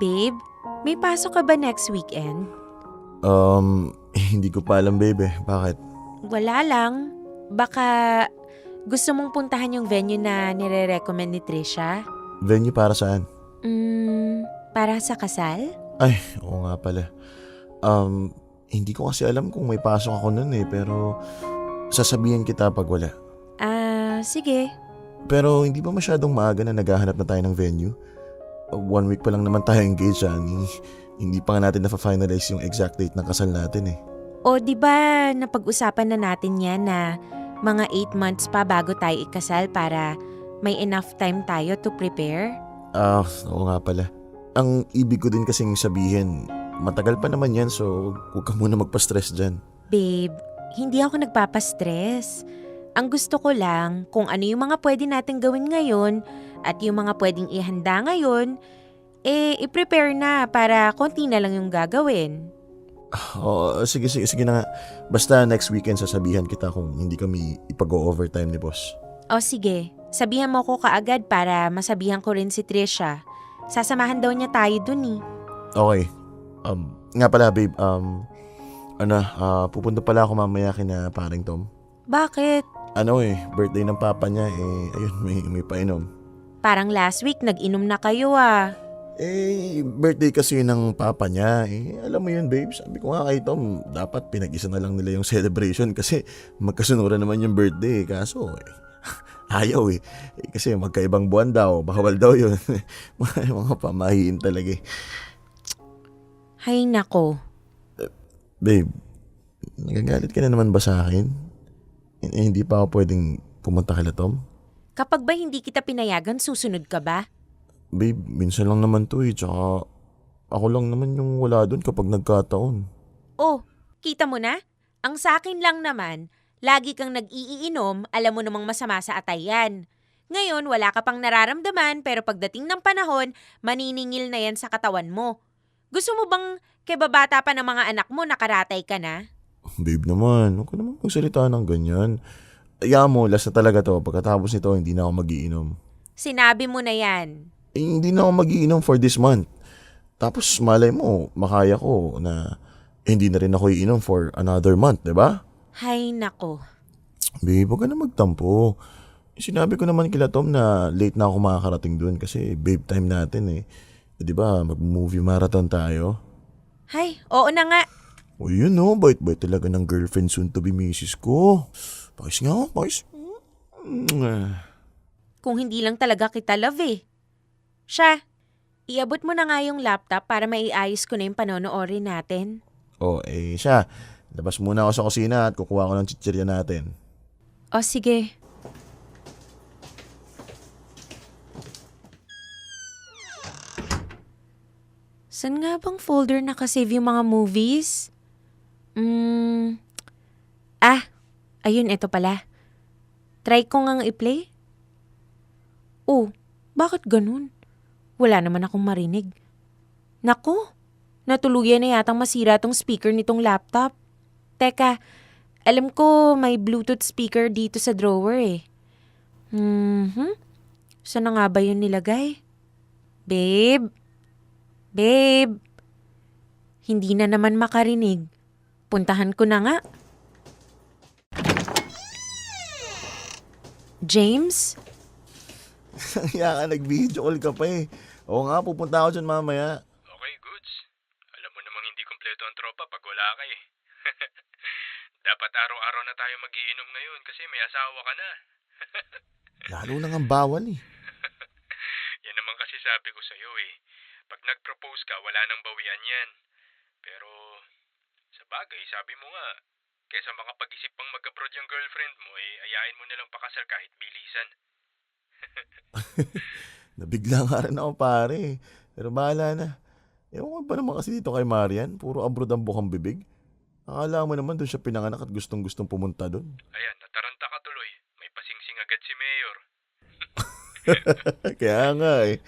Babe, may pasok ka ba next weekend? Hindi ko pa alam, babe eh. Bakit? Wala lang. Baka gusto mong puntahan yung venue na nire-recommend ni Trisha? Venue para saan? Para sa kasal? Ay, oo nga pala. Hindi ko kasi alam kung may pasok ako nun eh, pero sasabihin kita pag wala. Sige. Pero hindi ba masyadong maaga na naghahanap na tayo ng venue? 1 week pa lang naman tayo engaged, hindi pa nga natin na-finalize yung exact date ng kasal natin eh. O di ba napag-usapan na natin yan na mga 8 months pa bago tayo ikasal para may enough time tayo to prepare? Oo nga pala. Ang ibig ko din kasing sabihin, matagal pa naman yan so huwag ka muna magpa-stress dyan. Babe, hindi ako nagpapastress. Ang gusto ko lang kung ano yung mga pwede natin gawin ngayon at yung mga pwedeng ihanda ngayon, i-prepare na para konti na lang yung gagawin. Sige na nga. Basta next weekend sasabihan kita kung hindi kami ipag-overtime ni boss. O sige, sabihan mo ko kaagad para masabihan ko rin si Trisha. Sasamahan daw niya tayo dun eh. Okay. Nga pala babe, pupunta pala ako mamaya kina paring Tom. Bakit? Birthday ng papa niya ayun, may painom. Parang last week nag-inom na kayo ah. Birthday kasi ng papa niya. Alam mo yun, babe. Sabi ko nga kay Tom, dapat pinag-isa na lang nila yung celebration kasi magkasunuran naman yung birthday. Kaso, ayaw eh. Kasi magkaibang buwan daw. Bawal daw yun. Mga pamahiin talaga eh. Hay nako. Babe, nagagalit ka na naman ba sa akin? Hindi pa ako pwedeng pumunta kay Tom? Kapag ba hindi kita pinayagan, susunod ka ba? Babe, minsan lang naman to eh. Tsaka ako lang naman yung wala dun kapag nagkataon. Oh, kita mo na? Ang sakin lang naman, lagi kang nag-iinom, alam mo namang masama sa atay yan. Ngayon, wala ka pang nararamdaman pero pagdating ng panahon, maniningil na yan sa katawan mo. Gusto mo bang kebabata pa ng mga anak mo nakaratay ka na? Babe naman, huwag ka naman magsalita ng ganyan. Ayaw mo, last na talaga to. Pagkatapos nito, hindi na ako magiinom. Sinabi mo na yan. Hindi na ako magiinom for this month. Tapos malay mo, makaya ko na hindi na rin ako iinom for another month, diba? Hay nako. Babe, huwag ka na magtampo. Sinabi ko naman kila Tom na late na ako makakarating dun kasi babe time natin eh. Diba, mag-movie marathon tayo. Hay, oo na nga. O yun no, bait-bait talaga ng girlfriend soon to be misis ko. Pakis nga, pakis. Kung hindi lang talaga kita love eh. Siya, iabot mo na nga yung laptop para maiayos ko na yung panonoorin natin. Siya. Labas muna ako sa kusina at kukuha ko ng chichirya natin. O sige. Saan nga bang folder nakasave yung mga movies? Ayun, ito pala. Try ko ngang i-play. Oh, bakit ganun? Wala naman akong marinig. Nako, natuluyan na yatang masira tong speaker nitong laptop. Teka, alam ko may Bluetooth speaker dito sa drawer eh. Saan na nga ba yun nilagay? Babe? Babe? Hindi na naman makarinig. Puntahan ko na nga. James? Kaya ka nag-video call ka pa eh. Oo nga, pupunta ako dyan mamaya. Okay, goods. Alam mo namang hindi kompleto ang tropa pag wala ka eh. Dapat araw-araw na tayo magiinom ngayon kasi may asawa ka na. Lalo nang ang bawal eh. Yan naman kasi sabi ko sa'yo eh. Pag nag-propose ka, wala nang bawian yan. Pero, sa bagay, sabi mo nga, kesa makapag-isip pang mag-abroad yung girlfriend mo, eh, ayain mo nilang pakasal kahit bilisan. Nabigla nga rin ako pare. Pero bahala na. Ewan ko ba naman kasi dito kay Marian, puro abroad ang bukang bibig. Akala mo naman doon siya pinanganak at gustong-gustong pumunta doon. Ayan, nataranta ka tuloy. May pasingsing agad si Mayor. Kaya nga eh.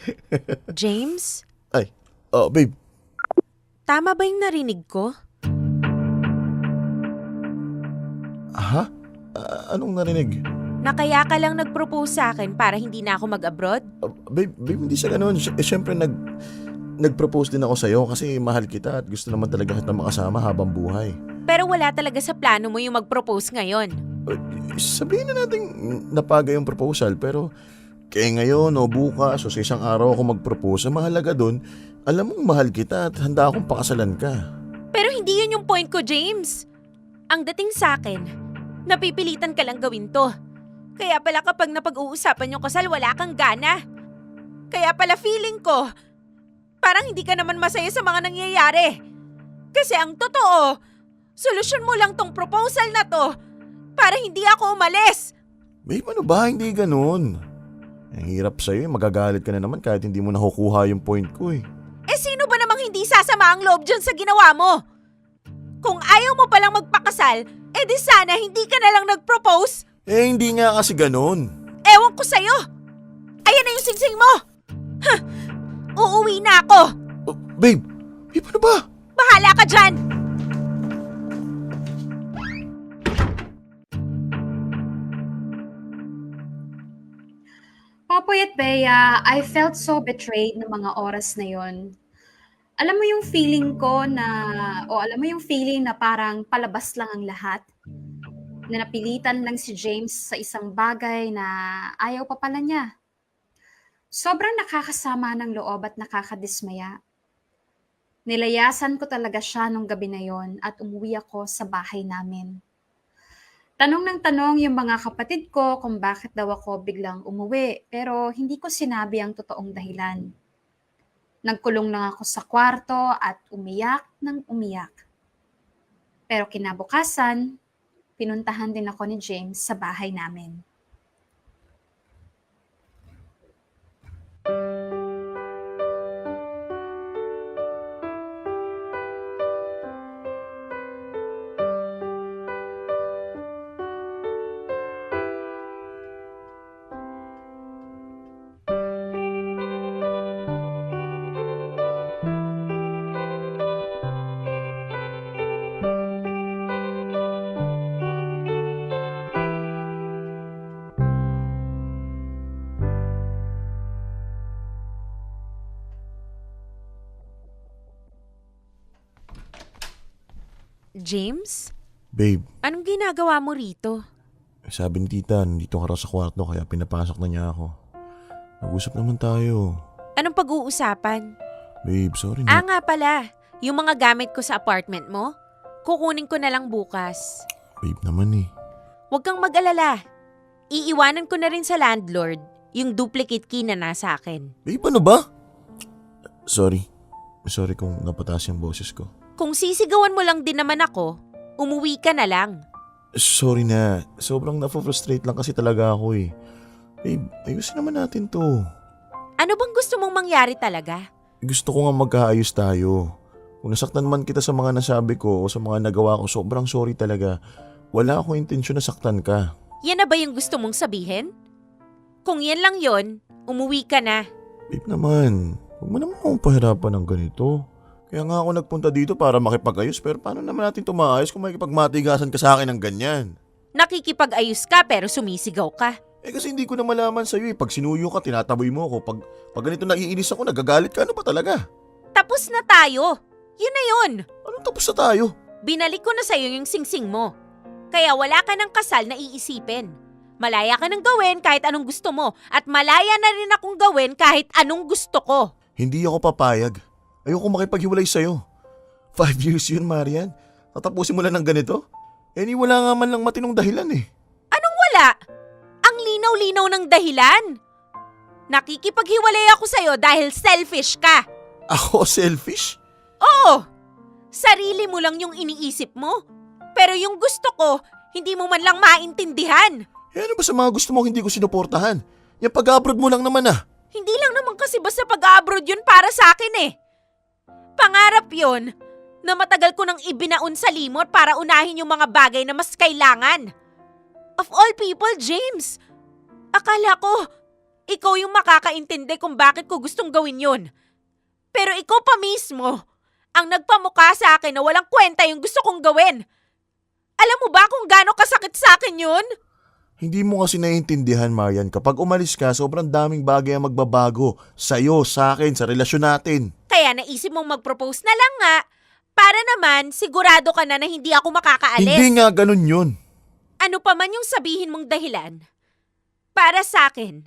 James, Ay, oh babe. tama ba yung narinig ko? Ha? Anong narinig? Na kaya ka lang nag-propose sa akin para hindi na ako mag-abroad? Babe, hindi siya ganun. Siyempre nag-propose din ako sa'yo kasi mahal kita at gusto naman talaga kita makasama habang buhay. Pero wala talaga sa plano mo yung mag-propose ngayon. Sabihin na natin napaga yung proposal pero kaya ngayon o bukas o sa isang araw ako mag-propose, ang mahalaga dun, alam mong mahal kita at handa akong pakasalan ka. Pero hindi yun yung point ko, James. Ang dating sa akin, napipilitan ka lang gawin to. Kaya pala kapag napag-uusapan yung kasal, wala kang gana. Kaya pala feeling ko, parang hindi ka naman masaya sa mga nangyayari. Kasi ang totoo, solusyon mo lang tong proposal na to para hindi ako umalis. Babe, ano ba? Hindi ganun. Ang hirap sa'yo eh. Magagalit ka na naman kahit hindi mo nakukuha yung point ko eh. Eh sino ba namang hindi sasama ang loob dyan sa ginawa mo? Kung ayaw mo palang magpakasal, eh di sana hindi ka na lang nag-propose. Eh, hindi nga kasi ganun. Ewan ko sa'yo. Ayan na yung singsing mo. Huh, uuwi na ako. Oh, babe, ano ba? Bahala ka dyan. Popoy at Bea, I felt so betrayed ng mga oras na yon. Alam mo yung feeling ko na, o alam mo yung feeling na parang palabas lang ang lahat? Na napilitan lang si James sa isang bagay na ayaw pa pala niya. Sobrang nakakasama ng loob at nakakadismaya. Nilayasan ko talaga siya nung gabi na yon at umuwi ako sa bahay namin. Tanong ng tanong yung mga kapatid ko kung bakit daw ako biglang umuwi, pero hindi ko sinabi ang totoong dahilan. Nagkulong lang ako sa kwarto at umiyak ng umiyak. Pero kinabukasan, pinuntahan din ako ni James sa bahay namin. James, Babe, anong ginagawa mo rito? sabi ni tita, nandito ka raw sa kwarto kaya pinapasok na niya ako. Mag-usap naman tayo. Anong pag-uusapan? Babe, sorry Ah na. nga pala, yung mga gamit ko sa apartment mo, kukunin ko na lang bukas. Babe naman eh. Huwag kang mag-alala. Iiwanan ko na rin sa landlord yung duplicate key na nasa akin. Babe, ano ba? Sorry. Sorry kung napataas yung boses ko. Kung sisigawan mo lang din naman ako, umuwi ka na lang. Sorry na. Sobrang na-frustrate lang kasi talaga ako eh. Babe, ayusin naman natin to. Ano bang gusto mong mangyari talaga? Gusto ko nga magkaayos tayo. Kung nasaktan man kita sa mga nasabi ko o sa mga nagawa ko, sobrang sorry talaga. Wala akong intensyon na saktan ka. Yan na ba yung gusto mong sabihin? Kung yan lang yon, umuwi ka na. Babe naman, huwag mo naman akong pahirapan ng ganito. Kaya nga ako nagpunta dito para makipag-ayos pero paano naman natin tumaayos kung makikipagmatigasan ka sa akin ng ganyan? Nakikipag-ayos ka pero sumisigaw ka. Eh kasi hindi ko na malaman sa'yo eh. Pag sinuyo ka, tinataboy mo ako. Pag ganito naiinis ako, nagagalit ka. Ano ba talaga? Tapos na tayo. Yun na yun. Anong tapos na tayo? Binalik ko na sa'yo yung singsing mo. Kaya wala ka ng kasal na iisipin. Malaya ka ng gawin kahit anong gusto mo. At malaya na rin akong gawin kahit anong gusto ko. Hindi ako papayag. Ayoko makipaghiwalay sa'yo. 5 years yun, Marian. Tatapusin mo lang ng ganito? Wala nga man lang matinong dahilan eh. Anong wala? Ang linaw-linaw ng dahilan. Nakikipaghiwalay ako sa'yo dahil selfish ka. Ako selfish? Oo! Sarili mo lang yung iniisip mo. Pero yung gusto ko, hindi mo man lang maintindihan. Ano ba sa mga gusto mo hindi ko sinuportahan? Yung pag-abroad mo lang naman ah. Hindi lang naman kasi basta pag-abroad yun para sa akin eh. Pangarap yun na matagal ko nang ibinaon sa limot para unahin yung mga bagay na mas kailangan. Of all people, James, akala ko ikaw yung makakaintindi kung bakit ko gustong gawin yun. Pero ikaw pa mismo ang nagpamukha sa akin na walang kwenta yung gusto kong gawin. Alam mo ba kung gaano kasakit sa akin yun? Hindi mo kasi naiintindihan, Marian. Kapag umalis ka, sobrang daming bagay ang magbabago. Sa'yo, sa akin, sa relasyon natin. Kaya naisip mong mag-propose na lang nga para naman sigurado ka na hindi ako makakaalis. Hindi nga ganun yun. Ano pa man yung sabihin mong dahilan, para sa akin,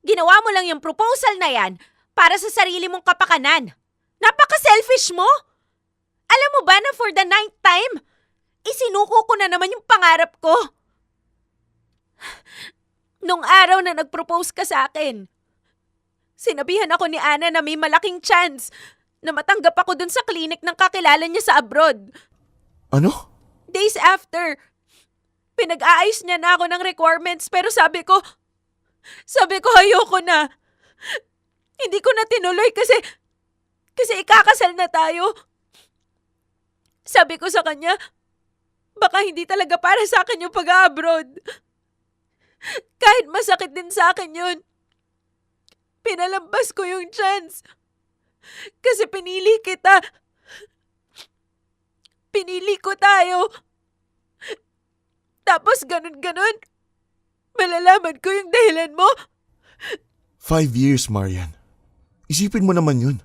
ginawa mo lang yung proposal na yan para sa sarili mong kapakanan. Napaka-selfish mo! Alam mo ba na for the 9th time, isinuko ko na naman yung pangarap ko? Nung araw na nag-propose ka sa akin, sinabihan ako ni Ana na may malaking chance na matanggap ako dun sa klinik ng kakilala niya sa abroad. Ano? Days after, pinag-aayos niya na ako ng requirements pero sabi ko ayoko na. Hindi ko na tinuloy kasi ikakasal na tayo. Sabi ko sa kanya, baka hindi talaga para sa akin yung pag-abroad. Kahit masakit din sa akin yun. Pinalampas ko yung chance. Kasi pinili kita. Pinili ko tayo. Tapos ganun-ganun, malalaman ko yung dahilan mo. 5 years, Marian. Isipin mo naman yun.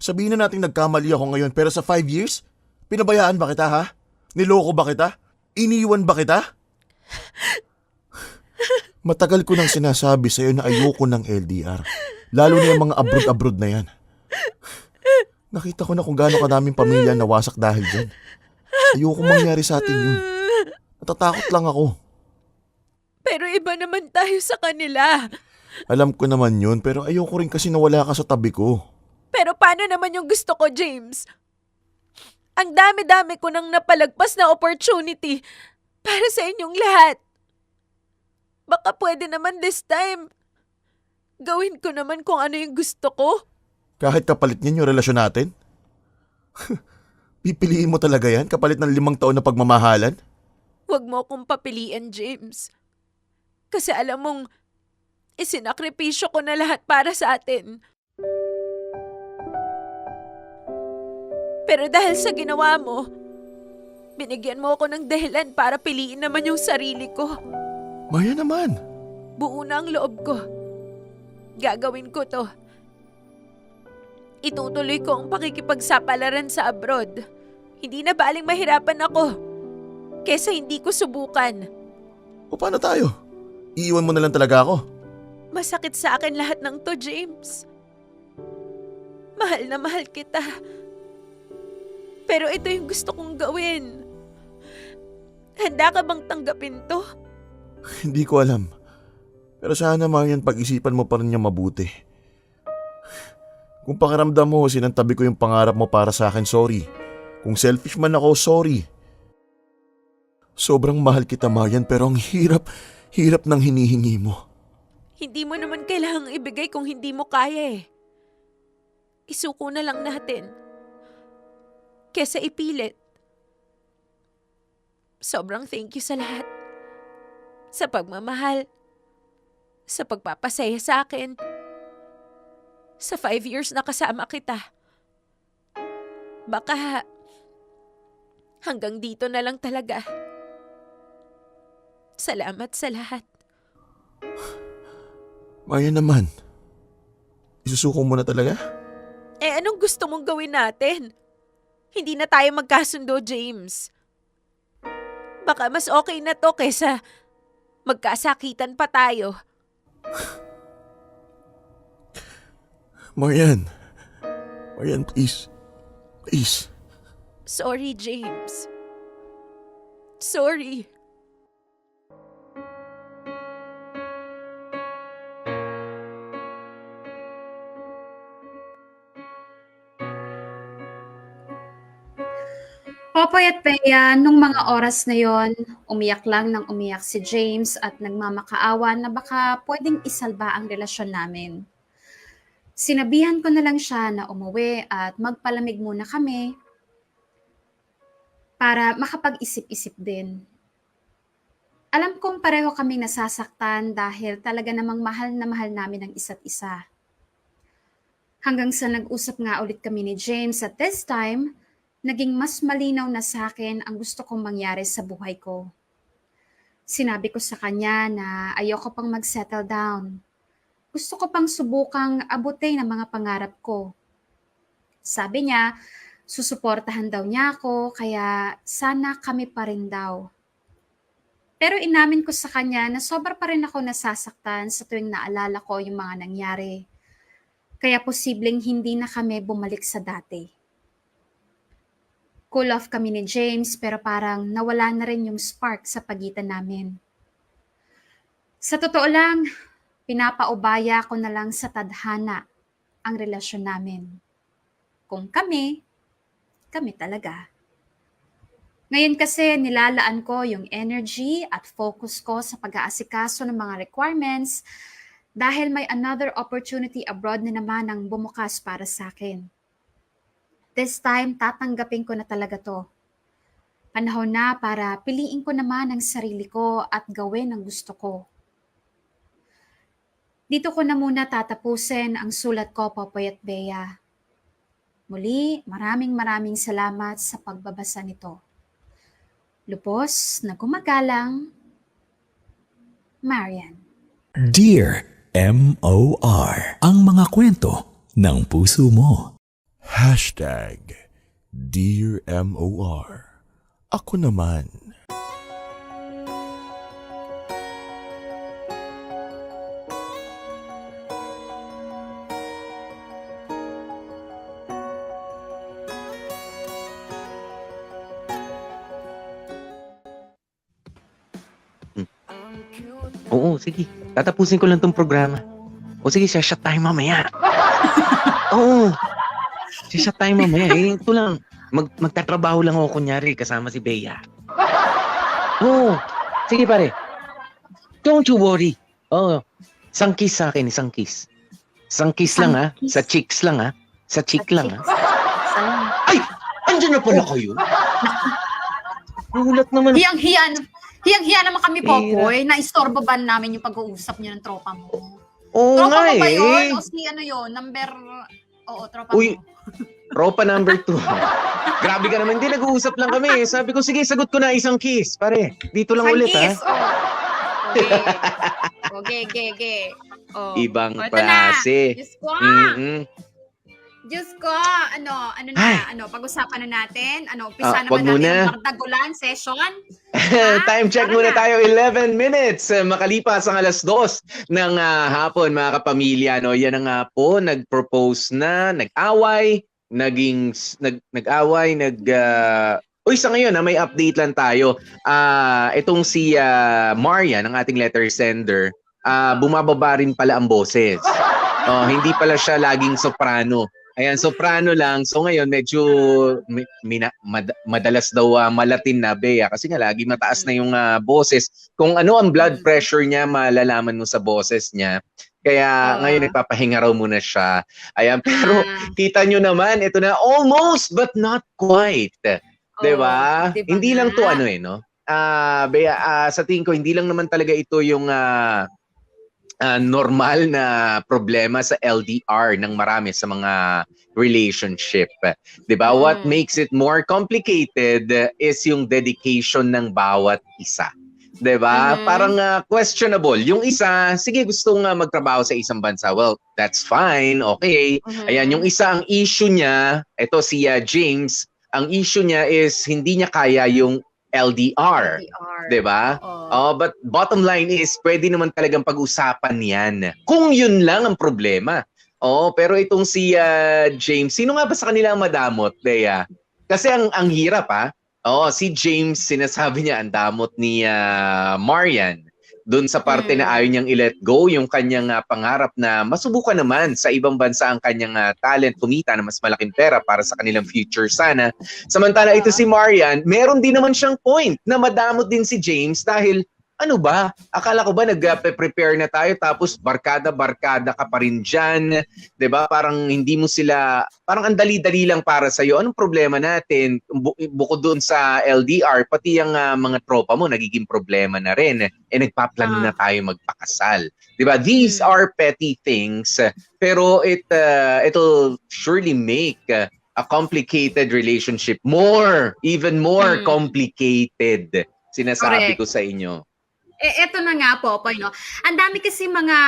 Sabihin na natin nagkamali ako ngayon pero sa 5 years, pinabayaan ba kita ha? Niloko ba kita? Iniwan ba kita? Matagal ko nang sinasabi sa'yo na ayoko ng LDR. Lalo na yung mga abroad-abroad na yan. Nakita ko na kung gaano kadaming pamilya nawasak dahil dyan. Ayoko mangyari sa atin yun. Natatakot lang ako. Pero iba naman tayo sa kanila. Alam ko naman yun pero ayoko rin kasi nawala ka sa tabi ko. Pero paano naman yung gusto ko, James? Ang dami-dami ko nang napalagpas na opportunity para sa inyong lahat. Baka pwede naman this time. Gawin ko naman kung ano yung gusto ko. Kahit kapalit niyan yung relasyon natin? Pipiliin mo talaga yan kapalit ng 5 taon na pagmamahalan? Huwag mo akong papilian, James. Kasi alam mong isinakripisyo ko na lahat para sa atin. Pero dahil sa ginawa mo, binigyan mo ako ng dahilan para piliin naman yung sarili ko. Maya naman. Buo na ang loob ko. Gagawin ko to. Itutuloy ko ang pakikipagsapalaran sa abroad. Hindi na baling mahirapan ako kesa hindi ko subukan. O paano tayo? Iiwan mo na lang talaga ako? Masakit sa akin lahat ng to, James. Mahal na mahal kita. Pero ito yung gusto kong gawin. Handa ka bang tanggapin to? Hindi ko alam. Pero sana Marian pag-isipan mo pa rin niya mabuti. Kung pakiramdam mo, sinantabi ko yung pangarap mo para sa akin, sorry. Kung selfish man ako, sorry. Sobrang mahal kita, Marian, pero ang hirap ng hinihingi mo. Hindi mo naman kailangang ibigay kung hindi mo kaya eh. Isuko na lang natin. Kesa ipilit. Sobrang thank you sa lahat. Sa pagmamahal. Sa pagpapasaya sa akin. Sa 5 years na kasama kita. Baka hanggang dito na lang talaga. Salamat sa lahat. Maya naman. Isusuko mo na talaga? Eh anong gusto mong gawin natin? Hindi na tayo magkasundo, James. Baka mas okay na to kaysa magkasakitan pa tayo. Marian. Marian, please. Please. Sorry, James. Sorry. Popoy at Bea, nung mga oras na yon, umiyak lang ng umiyak si James at nagmamakaawa na baka pwedeng isalba ang relasyon namin. Sinabihan ko na lang siya na umuwi at magpalamig muna kami para makapag-isip-isip din. Alam kong pareho kaming nasasaktan dahil talaga namang mahal na mahal namin ang isa't isa. Hanggang sa nag-usap nga ulit kami ni James at this time, naging mas malinaw na sa akin ang gusto kong mangyari sa buhay ko. Sinabi ko sa kanya na ayoko pang mag-settle down. Gusto ko pang subukang abutin ang mga pangarap ko. Sabi niya, susuportahan daw niya ako kaya sana kami pa rin daw. Pero inamin ko sa kanya na sobra pa rin ako nasasaktan sa tuwing naalala ko yung mga nangyari. Kaya posibleng hindi na kami bumalik sa dati. Cool off kami ni James pero parang nawala na rin yung spark sa pagitan namin. Sa totoo lang, pinapaubaya ko na lang sa tadhana ang relasyon namin. Kung kami talaga. Ngayon kasi nilalaan ko yung energy at focus ko sa pag-aasikaso ng mga requirements dahil may another opportunity abroad na naman ang bumukas para sa akin. This time, tatanggapin ko na talaga to. Panahon na para piliin ko naman ang sarili ko at gawin ang gusto ko. Dito ko na muna tatapusin ang sulat ko, Popoy at Bea. Muli, maraming salamat sa pagbabasa nito. Lubos na gumagalang, Marian. Dear M.O.R. Ang mga kwento ng puso mo. Dear M.O.R. Ako naman. Oo, sige. Tatapusin ko lang tong programa. O sige, shut tayo mamaya. Oo. Shut tayo mamaya. Ito lang. Magtatrabaho lang ako kunyari kasama si Bea. Oo. Sige pare. Don't you worry. Oo. Isang kiss sa akin, isang kiss. Isang kiss lang ha. Sa cheeks lang ha. Sa cheek lang ha. Ay! Andiyan na pala kayo. Nagulat naman. Hiyang-hiya naman kami, Popoy. Na-istorbo ba namin yung pag-uusap niyo ng tropa mo? Oo Tropa nga mo ba eh. yun? O si ano yun? Oo, tropa Uy, mo. tropa number 2. Grabe ka naman. Hindi, nag-uusap lang kami. Sabi ko, sige, sagot ko na isang kiss. Pare, dito lang ulit ha. Okay. Oh. Ibang O, ito na. klase. Diyos ko. Diyos ko. Pag-usapan na natin. Umpisa wag naman natin muna. ang Bardagulan session. Time check Tara muna na. tayo. 11 minutes. Makalipas ang 2:00 ng hapon, mga kapamilya. No? Yan ang nga po, nag-propose na, nag-away, Uy, sa ngayon, may update lang tayo. Itong si Maria, ng ating letter sender, bumababa rin pala ang boses. Hindi pala siya laging soprano. Ayan, soprano lang. So ngayon, medyo madalas daw malatin na Bea kasi nga lagi mataas na yung boses. Kung ano ang blood pressure niya, malalaman mo sa boses niya. Kaya ngayon nagpapahinga raw muna siya. Ayan, pero kita nyo naman, ito na almost but not quite. Diba? Diba Hindi lang to nga? no? Bea, sa tingin ko, hindi lang naman talaga ito yung normal na problema sa LDR ng marami sa mga relationship. Diba? What makes it more complicated is yung dedication ng bawat isa. Diba? Parang questionable. Yung isa, sige, gusto nga magtrabaho sa isang bansa. Well, that's fine. Okay. Ayan, yung isa, ang issue niya, ito si James, ang issue niya is hindi niya kaya yung LDR. Diba? But bottom line is, pwede naman talagang pag-usapan yan. Kung yun lang ang problema. Pero itong si James, sino nga ba sa kanila ang madamot, Bea? Kasi ang hirap Oo, si James, sinasabi niya ang damot ni Marian doon sa parte na ayaw niyang i-let go yung kanyang pangarap na masubukan naman sa ibang bansa ang kanyang talent, kumita na mas malaking pera para sa kanilang future sana. Samantala ito si Marian, meron din naman siyang point na madamot din si James dahil ano ba? Akala ko ba nag-prepare na tayo tapos barkada-barkada ka pa rin dyan? 'Di ba? Parang hindi mo sila, parang ang dali-dali lang para sa'yo. Anong problema natin? Bukod doon sa LDR, pati yung mga tropa mo nagiging problema na rin. Nagpaplano na tayo magpakasal. 'Di ba? These are petty things, pero it'll surely make a complicated relationship even more complicated. Sinasabi Correct. ko sa inyo. Eto na nga po, no? Ang dami kasi mga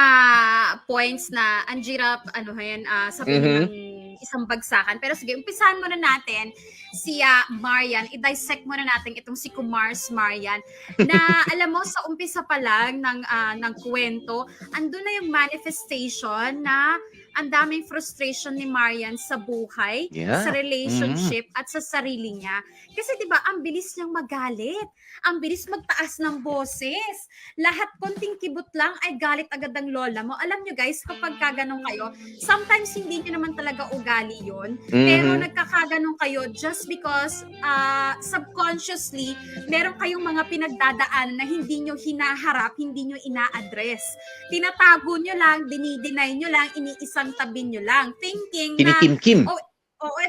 points na ang hirap, sabihin ng isang bagsakan. Pero sige, umpisahan muna natin si Marian. I-dissect muna natin itong si Kumar's Marian na alam mo, sa umpisa pa lang ng kwento, andun na yung manifestation na ang daming frustration ni Marian sa buhay, Yeah. sa relationship, at sa sarili niya. Kasi 'di ba, ang bilis niyang magalit. Ang bilis magtaas ng boses. Lahat konting kibot lang ay galit agad ang lola mo. Alam nyo guys, kapag kaganon kayo, sometimes hindi nyo naman talaga ugali yun. Pero nagkakaganon kayo just because subconsciously, meron kayong mga pinagdadaan na hindi nyo hinaharap, hindi nyo ina-address. Tinatago nyo lang, dinideny nyo lang, iniisang tabi nyo lang. Thinking na, Kinikim-kim.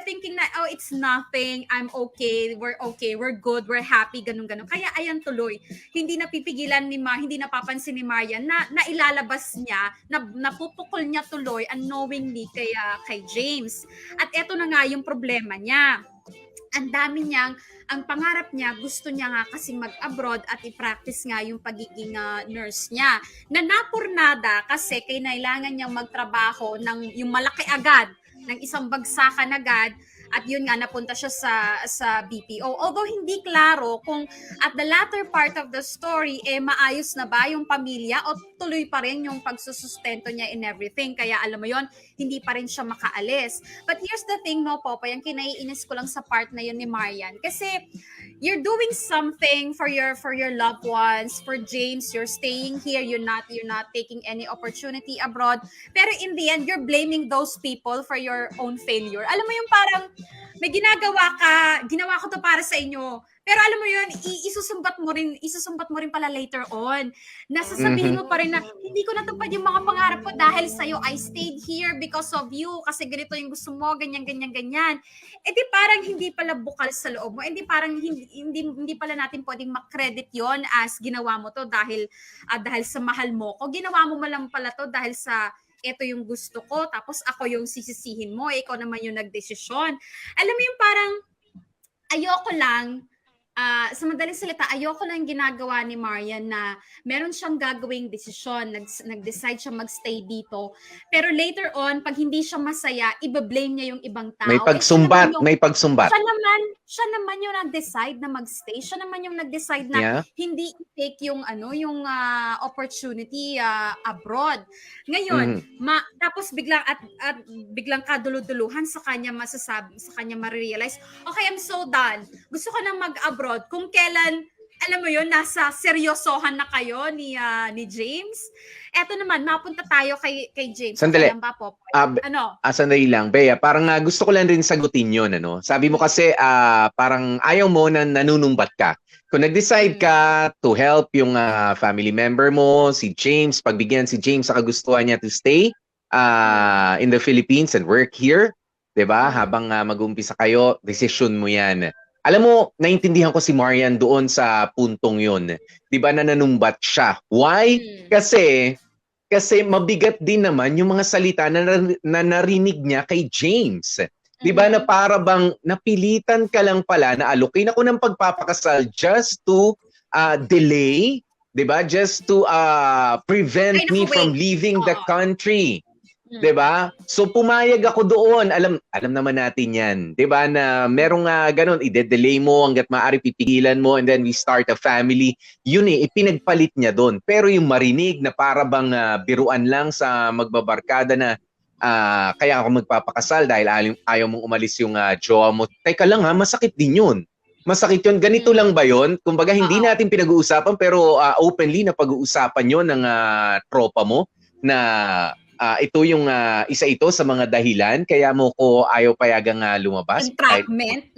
thinking na, it's nothing, I'm okay, we're good, we're happy, ganun-ganun. Kaya ayan tuloy, hindi napipigilan hindi napapansin ni Marian na ilalabas niya, na napupukol niya tuloy unknowingly kay James. At eto na nga yung problema niya. Ang dami ang pangarap niya, gusto niya nga kasing mag-abroad at i-practice nga yung pagiging nurse niya. Na napurnada kasi kailangan niyang magtrabaho ng yung malaki agad, ng isang bagsakan agad, at yun nga, napunta siya sa BPO. Although hindi klaro kung at the latter part of the story, maayos na ba yung pamilya o tuloy pa rin yung pagsusustento niya in everything. Kaya alam mo yon, hindi pa rin siya makaalis. But here's the thing, no, Popoy, yung kinaiinis ko lang sa part na yun ni Marian. Kasi you're doing something for your loved ones, for James, you're staying here, you're not taking any opportunity abroad. Pero in the end, you're blaming those people for your own failure. Alam mo yung parang may ginawa ko to para sa inyo. Pero alam mo yun, isusumbat mo rin pala later on. Nasasabihin mo pa rin na, hindi ko natupad yung mga pangarap ko dahil sa'yo. I stayed here because of you. Kasi ganito yung gusto mo, ganyan. Di parang hindi pala bukal sa loob mo. Parang hindi pala natin pwedeng makredit yon as ginawa mo to dahil sa mahal mo ko. Ginawa mo malang pala to dahil sa ito yung gusto ko, tapos ako yung sisisihin mo, ikaw naman yung nagdesisyon. Alam mo yung parang, ayoko lang, sa madaling salita, ayoko lang ginagawa ni Marian na meron siyang gagawing desisyon, nag-decide siya magstay dito, pero later on, pag hindi siya masaya, iba-blame niya yung ibang tao. May pagsumbat. Siya naman yung nag-decide na magstay. Siya naman yung nag-decide na hindi i-take yung opportunity abroad. Ngayon, tapos biglang kaduluduluhan sa kanya masasabi, sa kanya ma-realize, okay, I'm so done. Gusto ko na mag-abroad. Kung kailan, alam mo yun, nasa seryosohan na kayo ni James. Eto naman, mapunta tayo kay James. Sandali. Alam ba, Pop? Sandali lang, Bea. Parang gusto ko lang rin sagutin yun. Sabi mo kasi parang ayaw mo na nanunumbat ka. Kung nag-decide ka to help yung family member mo, si James, pagbigyan si James sa kagustuhan niya to stay in the Philippines and work here, 'di ba? Habang mag-umpisa kayo, decision mo 'yan. Alam mo, naintindihan ko si Marian doon sa puntong 'yon. 'Di ba, nananumbat siya? Why? Kasi mabigat din naman yung mga salita na narinig niya kay James. 'Di ba, na para bang napilitan ka lang pala na alukin ako ng pagpapakasal just to delay, 'di ba? Just to prevent me from leaving the country. 'Di ba? So pumayag ako doon. Alam naman natin 'yan, 'di ba, na merong ganun, i-delay mo hangga't maaari, pipigilan mo, and then we start a family. Yun ipinagpalit niya doon. Pero yung marinig na para bang biruan lang sa magbabarkada na kaya ako magpapakasal dahil ayaw mong umalis yung jowa mo. Teka lang, masakit din yun. Masakit yun. Ganito lang ba yun? Kumbaga, hindi natin pinag-uusapan pero openly na pag-uusapan yun ng tropa mo na ito yung isa ito sa mga dahilan kaya mo ko ayaw payagang lumabas. Entrapment.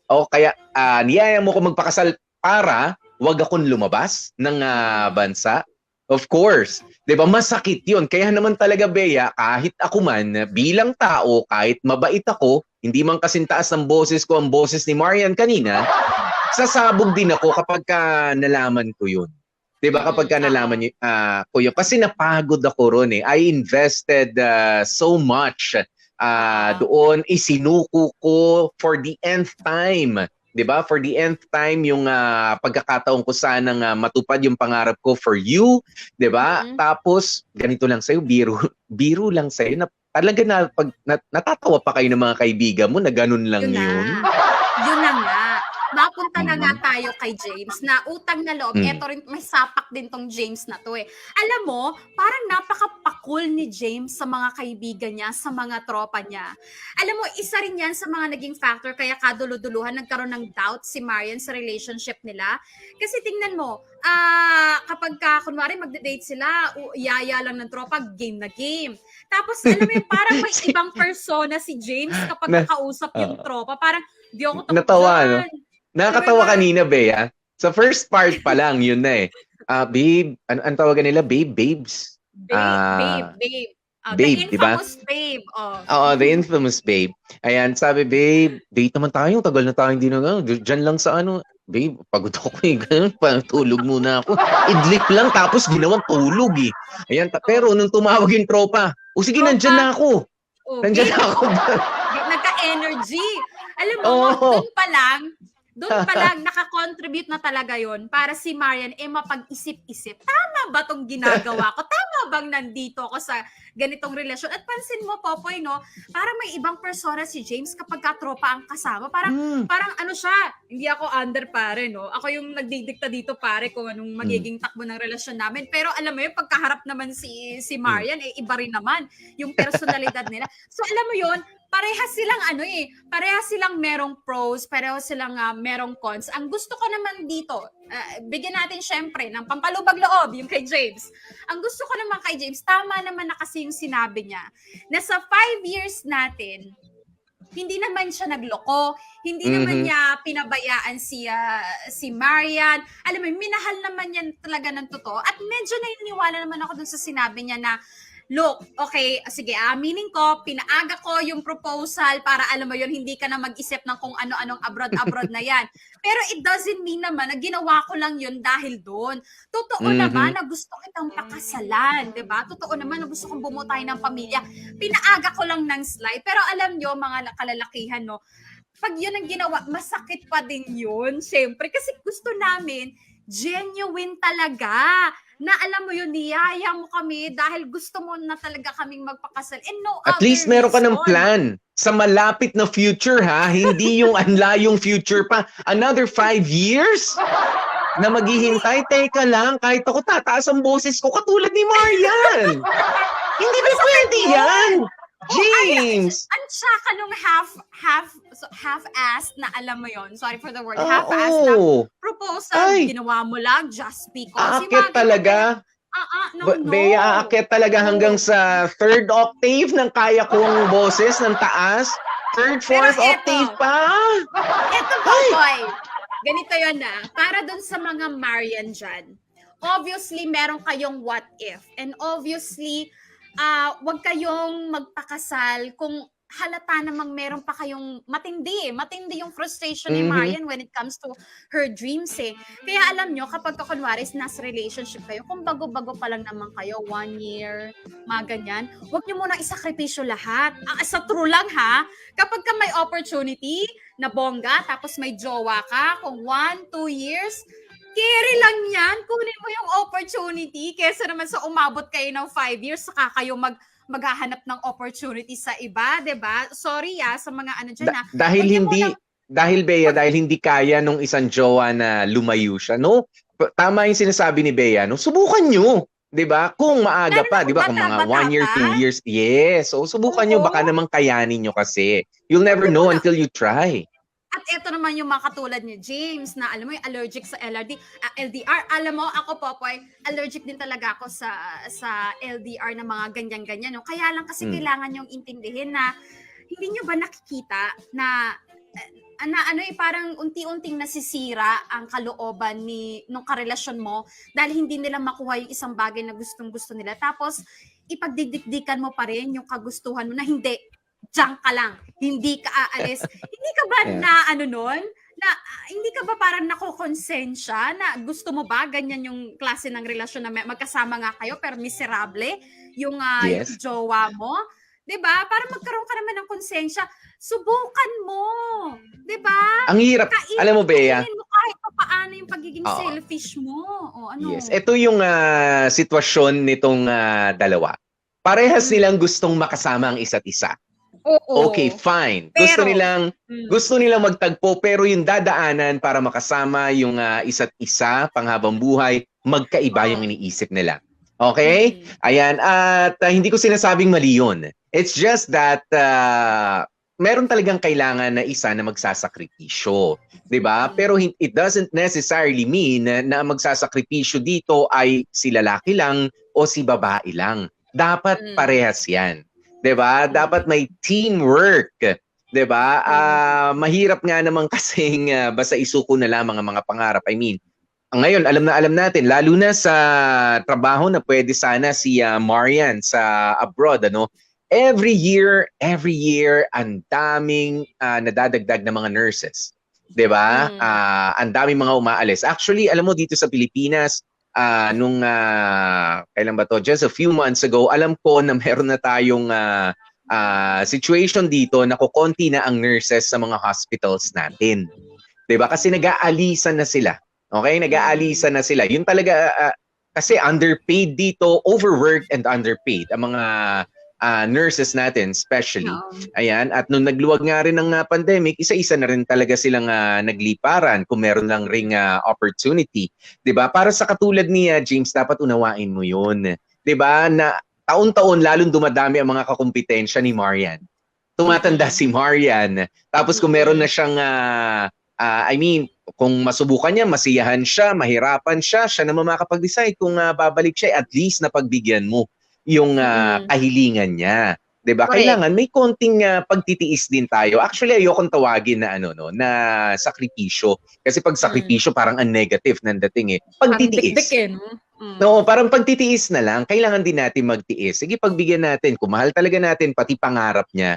O kaya niyaya mo ko magpakasal para wag akong lumabas ng bansa. Of course. 'Di ba? Masakit 'yun. Kaya naman talaga, Bea, kahit ako man bilang tao, kahit mabait ako, hindi man kasintaas ng boses ko ang boses ni Marian kanina, sasabog din ako kapag nalaman ko 'yun. 'Di ba? Kapag nalaman ko 'yun kasi napagod ako ron eh. I invested so much doon, isinuko ko for the nth time. 'Di ba? For the nth time yung pagkakataon ko sanang matupad yung pangarap ko for you, 'di ba? Tapos ganito lang sa'yo, biro lang sa'yo na talaga na pag natatawa pa kayo ng mga kaibigan mo na ganun lang yun. Yun na nga. Mapunta na nga tayo kay James na utang na loob. Eto rin, may sapak din tong James na to eh. Alam mo, parang napaka-pakul ni James sa mga kaibigan niya, sa mga tropa niya. Alam mo, isa rin yan sa mga naging factor kaya kaduluduluhan nagkaroon ng doubt si Marian sa relationship nila. Kasi tingnan mo, kapag kunwari magde-date sila, yaya lang ng tropa, game na game. Tapos alam mo yung parang may ibang persona si James kapag nakausap yung tropa. Parang, di ako takot Natawa, dyan. no? Nakakatawa kanina, Bea. Sa first part pa lang, yun na eh. Babe, ano tawagan nila? Babes. Babe. Babe, The di ba? infamous babe. Oo, the infamous babe. Ayan, sabi, babe, date naman tayo. Tagal na tayo hindi na dyan lang sa ano. Babe, pagod ako eh. Ganun, tulog muna ako. Idlip lang, tapos ginawang tulog eh. Ayan, pero nung tumawag yung tropa, sige, nandyan na ako. Nandyan na ako. Nagka-energy. Alam mo, doon pa lang nakakontribute na talaga yon para si Marian mapag-isip-isip. Tama ba tong ginagawa ko? Tama bang nandito ako sa ganitong relasyon? At pansin mo, Popoy, no? Parang may ibang persona si James kapag katropa ang kasama. Parang ano siya, hindi ako under pare, no? Ako yung nagdidikta dito pare kung anong magiging takbo ng relasyon namin. Pero alam mo yung pagkaharap naman si Marian, iba rin naman yung personalidad nila. So alam mo yon, parehas silang merong pros, parehas silang merong cons. Ang gusto ko naman dito, bigyan natin syempre ng pampalubag loob, yung kay James. Ang gusto ko naman kay James, tama naman na kasi yung sinabi niya, na sa 5 years natin, hindi naman siya nagloko, hindi naman niya pinabayaan si Marian. Alam mo, minahal naman yan talaga ng totoo. At medyo naniniwala naman ako dun sa sinabi niya na, look, okay, sige, aminin ko, pinaaga ko yung proposal para alam mo yun, hindi ka na mag-isip ng kung ano-anong abroad na yan. Pero it doesn't mean naman na ginawa ko lang yun dahil doon. Totoo naman na gusto kitang pakasalan, di ba? Totoo naman na gusto kong bumuo tayo ng pamilya. Pinaaga ko lang ng slide. Pero alam nyo, mga kalalakihan, no, pag yun ang ginawa, masakit pa din yun, syempre. Kasi gusto namin, genuine talaga. Na alam mo yun, niyaya mo kami dahil gusto mo na talaga kaming magpakasal. And no At least meron ka ng reason. plan sa malapit na future, ha? Hindi yung anlayong future pa. Another 5 years na maghihintay. Teka lang, kahit ako tataas ang boses ko katulad ni Marian. Hindi ba pwede yan? James! Ang tsaka nung half-assed na alam mo yon, sorry for the word, half-assed na proposal, ginawa mo lang just because. Aakyat talaga. Bea, aakyat talaga hanggang sa 3rd octave ng kaya kong boses ng taas. 3rd, 4th octave pa. Eto Popoy, ganito yun na, para dun sa mga Marian dyan, obviously meron kayong what if, and obviously, wag kayong magpakasal kung halata namang meron pa kayong matindi yung frustration ni Marian when it comes to her dreams eh. Kaya alam nyo, kapag kunwari nasa relationship kayo, kung bago-bago pa lang naman kayo, 1 year, mga ganyan, wag nyo muna isakripisyo lahat. Sa true lang ha, kapag ka may opportunity na bongga, tapos may jowa ka, kung 1-2 years, carry lang yan. Kunin mo yung opportunity kesa naman sa umabot kayo ng 5 years saka kayo maghahanap ng opportunity sa iba, 'di ba? Sorry sa mga ano diyan dahil hindi kaya nung isang jowa na lumayo siya, no? Tama yung sinasabi ni Bea, no? Subukan nyo, 'di ba? Kung maaga pa, 'di ba? Kung mga 1 year, 2 years. Yes. So subukan nyo, baka naman kayanin nyo kasi. You'll never know until you try. At ito naman yung mga katulad ni James na alam mo yung allergic sa LDR. Alam mo, ako Popoy, allergic din talaga ako sa LDR na mga ganyan-ganyan. No? Kaya lang kasi kailangan yung intindihin na hindi nyo ba nakikita na parang unti-unting nasisira ang kalooban nung karelasyon mo dahil hindi nila makuha yung isang bagay na gustong-gusto nila. Tapos, ipagdidikdikan mo pa rin yung kagustuhan mo na hindi, diyan ka lang, hindi ka aalis. Hindi ka ba hindi ka ba parang nakokonsensya na gusto mo ba ganyan yung klase ng relasyon na magkasama nga kayo pero miserable yung Yes. jowa mo? 'Di ba? Para magkaroon ka naman ng konsensya, subukan mo. 'Di ba? Ang hirap. Alam mo, Bea, Kainin mo kahit paano yung pagiging Oo. selfish mo. O ano? yes, ito yung sitwasyon nitong dalawa. Parehas nilang gustong makasama ang isa't isa. Oo. Okay, fine. Pero- Gusto nilang magtagpo pero yung dadaanan para makasama yung isa't isa panghabang buhay, magkaiba yung iniisip nila. Okay? Ayan, at hindi ko sinasabing mali yun. It's just that meron talagang kailangan na isa na magsasakripisyo. 'Di ba? Pero it doesn't necessarily mean na magsasakripisyo dito ay si lalaki lang o si babae lang. Dapat parehas 'yan. 'Di ba? Dapat may teamwork. 'Di ba? Mahirap nga naman kasing basta isuko na lang mga pangarap. I mean, ngayon alam natin lalo na sa trabaho na pwede sana si Marian sa abroad, ano? Every year ang daming nadadagdag na mga nurses. 'Di ba? Ang daming mga umaalis. Actually, alam mo dito sa Pilipinas, nung kailan ba to? Just a few months ago, alam ko na meron na tayong situation dito na kukonti na ang nurses sa mga hospitals natin. 'Di ba? Kasi nag-aalisan na sila. Okay? Nag-aalisan na sila. Yun talaga kasi underpaid dito, overworked and underpaid ang mga nurses natin especially. Ayan, at nung nagluwag nga rin ng pandemic, isa-isa na rin talaga silang nagliparan kung meron lang ring opportunity. 'Di ba? Para sa katulad ni James, dapat unawain mo 'yun. 'Di ba? Na taon-taon lalong dumadami ang mga kakumpetensya ni Marian. Tumatanda si Marian. Tapos kung meron na siyang kung masubukan niya, masiyahan siya, mahirapan siya naman makakapag-decide kung babalik siya, at least na pagbigyan mo yung kahilingan niya. 'Di ba? Correct. Kailangan may konting pagtitiis din tayo. Actually, ayokong tawagin na na sakripisyo. Kasi pag sakripisyo parang ang negative ng dating eh. Pagtitiis. No, parang pagtitiis na lang. Kailangan din natin magtiis. Sige, pagbigyan natin. Kung mahal talaga natin, pati pangarap niya,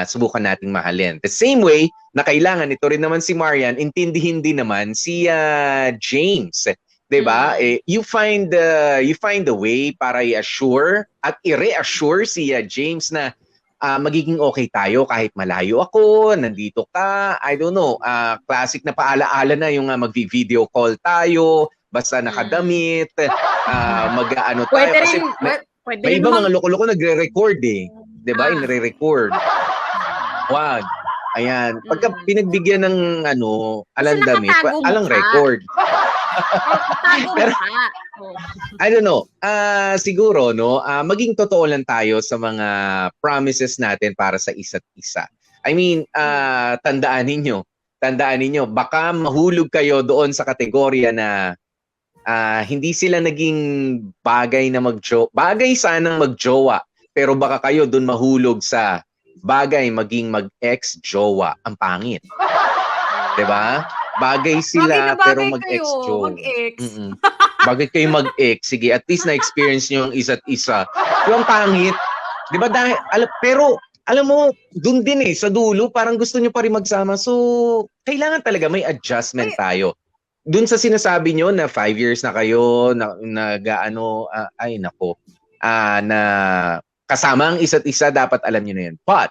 subukan nating mahalin. The same way na kailangan, ito rin naman si Marian, intindihin din naman si James. 'Di ba? You find a way para i-assure at i-reassure si James na magiging okay tayo kahit malayo ako, nandito ka, I don't know, classic na paalaala na yung mag-video call tayo, basta nakadamit, mag-ano tayo. Pwede Kasi rin, may iba mga loko-loko nagre-record eh. 'Di ba? Inre-record. Wag. Ayan. Pagka pinagbigyan ng alang damit, nakatago mo alang pa. record. Tago mo Pero- pa. I don't know. Siguro maging totoo lang tayo sa mga promises natin para sa isa't isa. I mean, tandaan ninyo, baka mahulog kayo doon sa kategorya na hindi sila naging bagay sanang magjowa, pero baka kayo doon mahulog sa bagay maging mag-ex-jowa. Ang pangit. 'Di ba? Bagay sila pero mag-ex-jowa. Mag-ex. Bagay kayo mag-ex. Sige, at least na-experience nyo ang isa't isa. Yung pangit. Di ba? Pero, alam mo, dun din sa dulo, parang gusto nyo pa rin magsama. So, kailangan talaga may adjustment tayo. Dun sa sinasabi nyo na 5 years na kayo, na kasama ang isa't isa, dapat alam nyo na yan. But,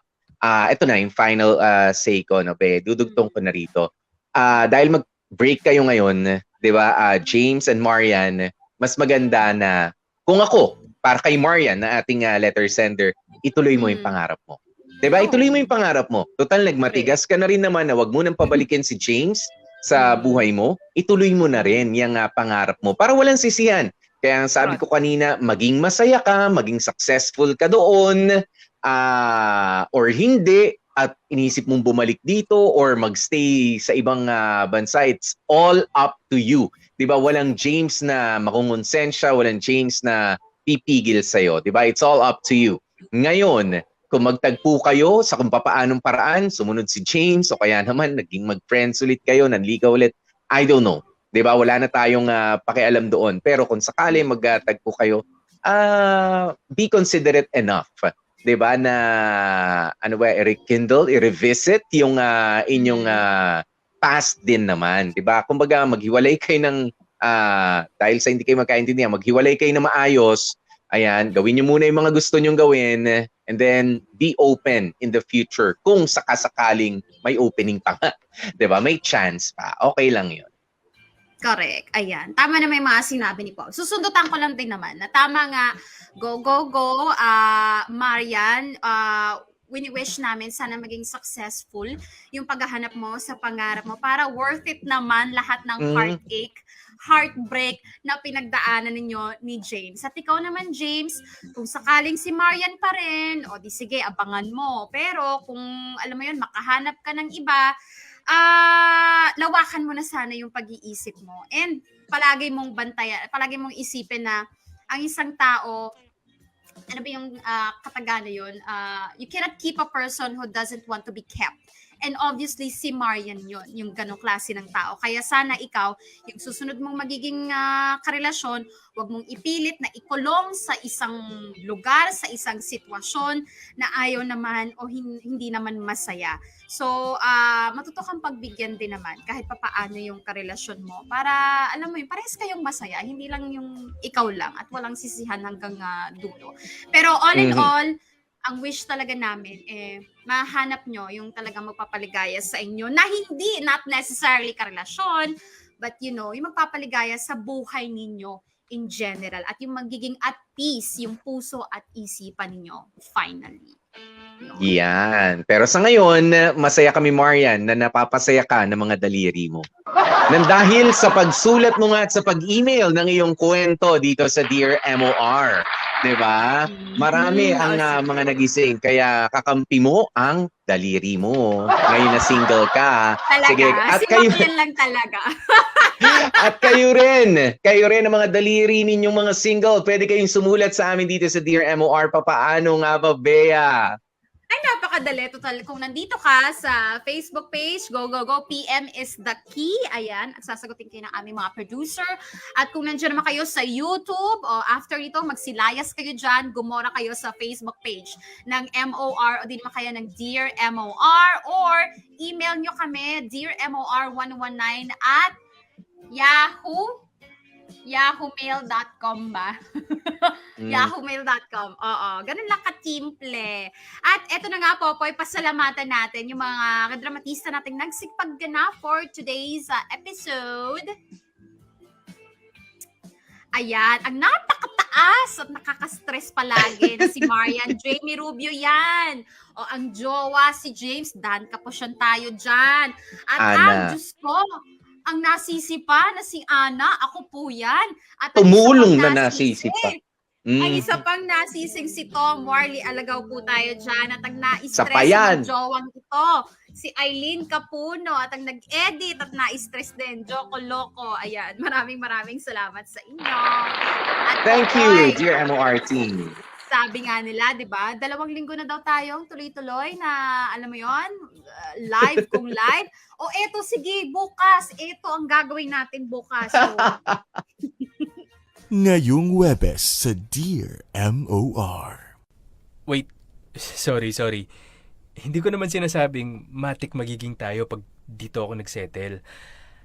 ito na yung final say ko, dudugtong ko na rito. Dahil mag-break kayo ngayon, 'di ba? James and Marian, mas maganda na kung ako, para kay Marian na ating letter sender, ituloy mo yung pangarap mo. 'Di ba? Ituloy mo yung pangarap mo. Total nagmatigas ka na rin naman na wag mo nang pabalikin si James sa buhay mo. Ituloy mo na rin yung pangarap mo para walang sisihan. Kaya ang sabi ko kanina, maging masaya ka, maging successful ka doon, or hindi, at inisip mong bumalik dito or magstay sa ibang bansa, it's all up to you. 'Di ba? Walang James na makungonsensya, walang James na pipigil sa'yo. 'Di ba? It's all up to you. Ngayon, kung magtagpo kayo sa kung papaanong paraan, sumunod si James o kaya naman naging mag-friends ulit kayo, nanligaw ulit, I don't know. 'Di ba? Wala na tayong pakialam doon. Pero kung sakali magtagpo kayo, be considerate enough, 'di ba, na rekindle, i-revisit yung inyong past din naman, 'di ba? Kumbaga maghiwalay kayo ng dahil sa hindi kayo magkaintindihan, maghiwalay kayo na maayos. Ayan, gawin niyo muna yung mga gusto niyong gawin and then be open in the future kung sakasakaling may opening pa nga. 'Di ba? May chance pa. Okay lang 'yun. Correct. Ayan. Tama na may mga sinabi ni Paul. Susundutan ko lang din naman na tama nga, go, go, go, Marian, wini-wish namin sana maging successful yung paghahanap mo sa pangarap mo para worth it naman lahat ng heartache, heartbreak na pinagdaanan ninyo ni James. At ikaw naman, James, kung sakaling si Marian pa rin, o di sige, abangan mo. Pero kung, alam mo yun, makahanap ka ng iba, lawakan mo na sana yung pag-iisip mo. And palagi mong bantayan, palagi mong isipin na ang isang tao, ano ba yung katagana yun? You cannot keep a person who doesn't want to be kept. And obviously, si Marian yun, yung ganong klase ng tao. Kaya sana ikaw, yung susunod mong magiging karelasyon, huwag mong ipilit na ikulong sa isang lugar, sa isang sitwasyon na ayaw naman o hindi naman masaya. So, matuto kang pagbigyan din naman kahit papaano yung karelasyon mo para, alam mo yun, parehas kayong masaya, hindi lang yung ikaw lang at walang sisihan hanggang dulo. Pero all in all, ang wish talaga namin, mahanap nyo yung talagang magpapaligaya sa inyo na hindi, not necessarily karelasyon, but you know, yung magpapaligaya sa buhay ninyo in general at yung magiging at peace, yung puso at isipan ninyo finally. Yan. Pero sa ngayon, masaya kami, Marian, na napapasaya ka ng mga daliri mo. Nang dahil sa pagsulat mo nga at sa pag-email ng iyong kwento dito sa Dear MOR. Diba? Marami ang mga nagising. Kaya kakampi mo ang daliri mo. Ngayon na single ka. Talaga? Sige, at kayo, lang talaga. at kayo rin ang mga daliri ninyong mga single. Pwede kayong sumulat sa amin dito sa Dear MOR. Papaano nga ba, Bea? Ay, napakadali. Total, kung nandito ka sa Facebook page, go, go, go, PM is the key. Ayan, at sasagutin kayo ng aming mga producer. At kung nandiyan naman kayo sa YouTube, o after ito, magsilayas kayo dyan, gumora kayo sa Facebook page ng MOR, o di naman kaya ng Dear MOR, or email nyo kami, dearmor119 at yahoomail.com ba? Yahoomail.com. Oo, ganun lang katimple. At eto na nga po, pasalamatan natin yung mga kadramatista nating nagsigpaggana for today's episode. Ayan, ang napakataas at nakaka-stress palagi na si Marian. Jamie Rubio yan. O ang jowa si James, Dan Kaposyan tayo dyan. At Ana. Diyos ko, ang nasisipa na si Ana, ako po yan. At Tumulong na nasisipa. Ang isa pang nasising si Tom Warley, alagaw po tayo dyan. At ang na-stress Sapayan. ng jowang ito, si Eileen Capuno. At ang nag-edit at na-stress din, Joko Loco. Ayan, maraming salamat sa inyo. At Thank you, Dear MOR team. sabi nga nila, di ba? 2 linggo na daw tayong tuloy-tuloy na, alam mo yon, live kung live. O eto, sige, bukas. Eto ang gagawin natin bukas. So, Ngayong Webes sa Dear MOR. Wait, sorry. Hindi ko naman sinasabing matik magiging tayo pag dito ako nagsettle.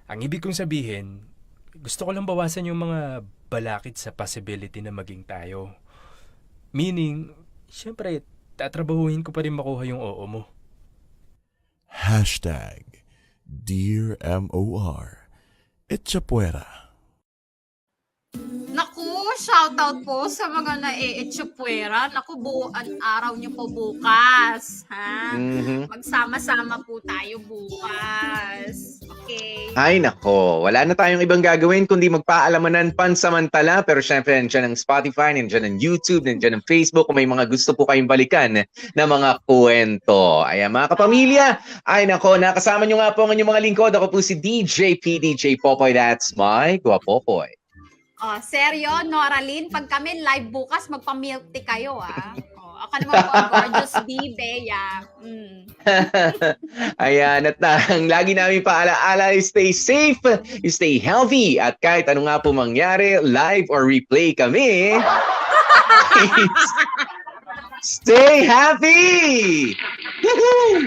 Ang ibig kong sabihin, gusto ko lang bawasan yung mga balakid sa possibility na maging tayo. Meaning, syempre, tatrabahuhin ko pa rin makuha yung oo mo. #Dear MOR. Echapuera. naku, shoutout po sa mga na-e-etsupwera. Naku, buuan araw niyo po bukas. Ha? Mhm. Magsama-sama po tayo bukas. Okay. Ay nako, wala na tayong ibang gagawin kundi magpaalamanan pansamantala. Pero syempre, nandiyan ang Spotify, nandiyan ang YouTube, nandiyan ang Facebook. Kung may mga gusto po kayong balikan na mga kwento. Ayan mga kapamilya, ay nako, nakasama nyo nga po ang inyong mga lingkod. Ako po si DJ PDJ Popoy, that's my Guapopoy. Oh, seryo, Noraline, pag kami live bukas, magpa-milk tea kayo, ah. Oh, ako naman po, ang gorgeous Bibe, yeah. Ayan, at ang lagi namin paalaala, stay safe, stay healthy, at kahit ano nga po mangyari, live or replay kami, stay happy! Woohoo!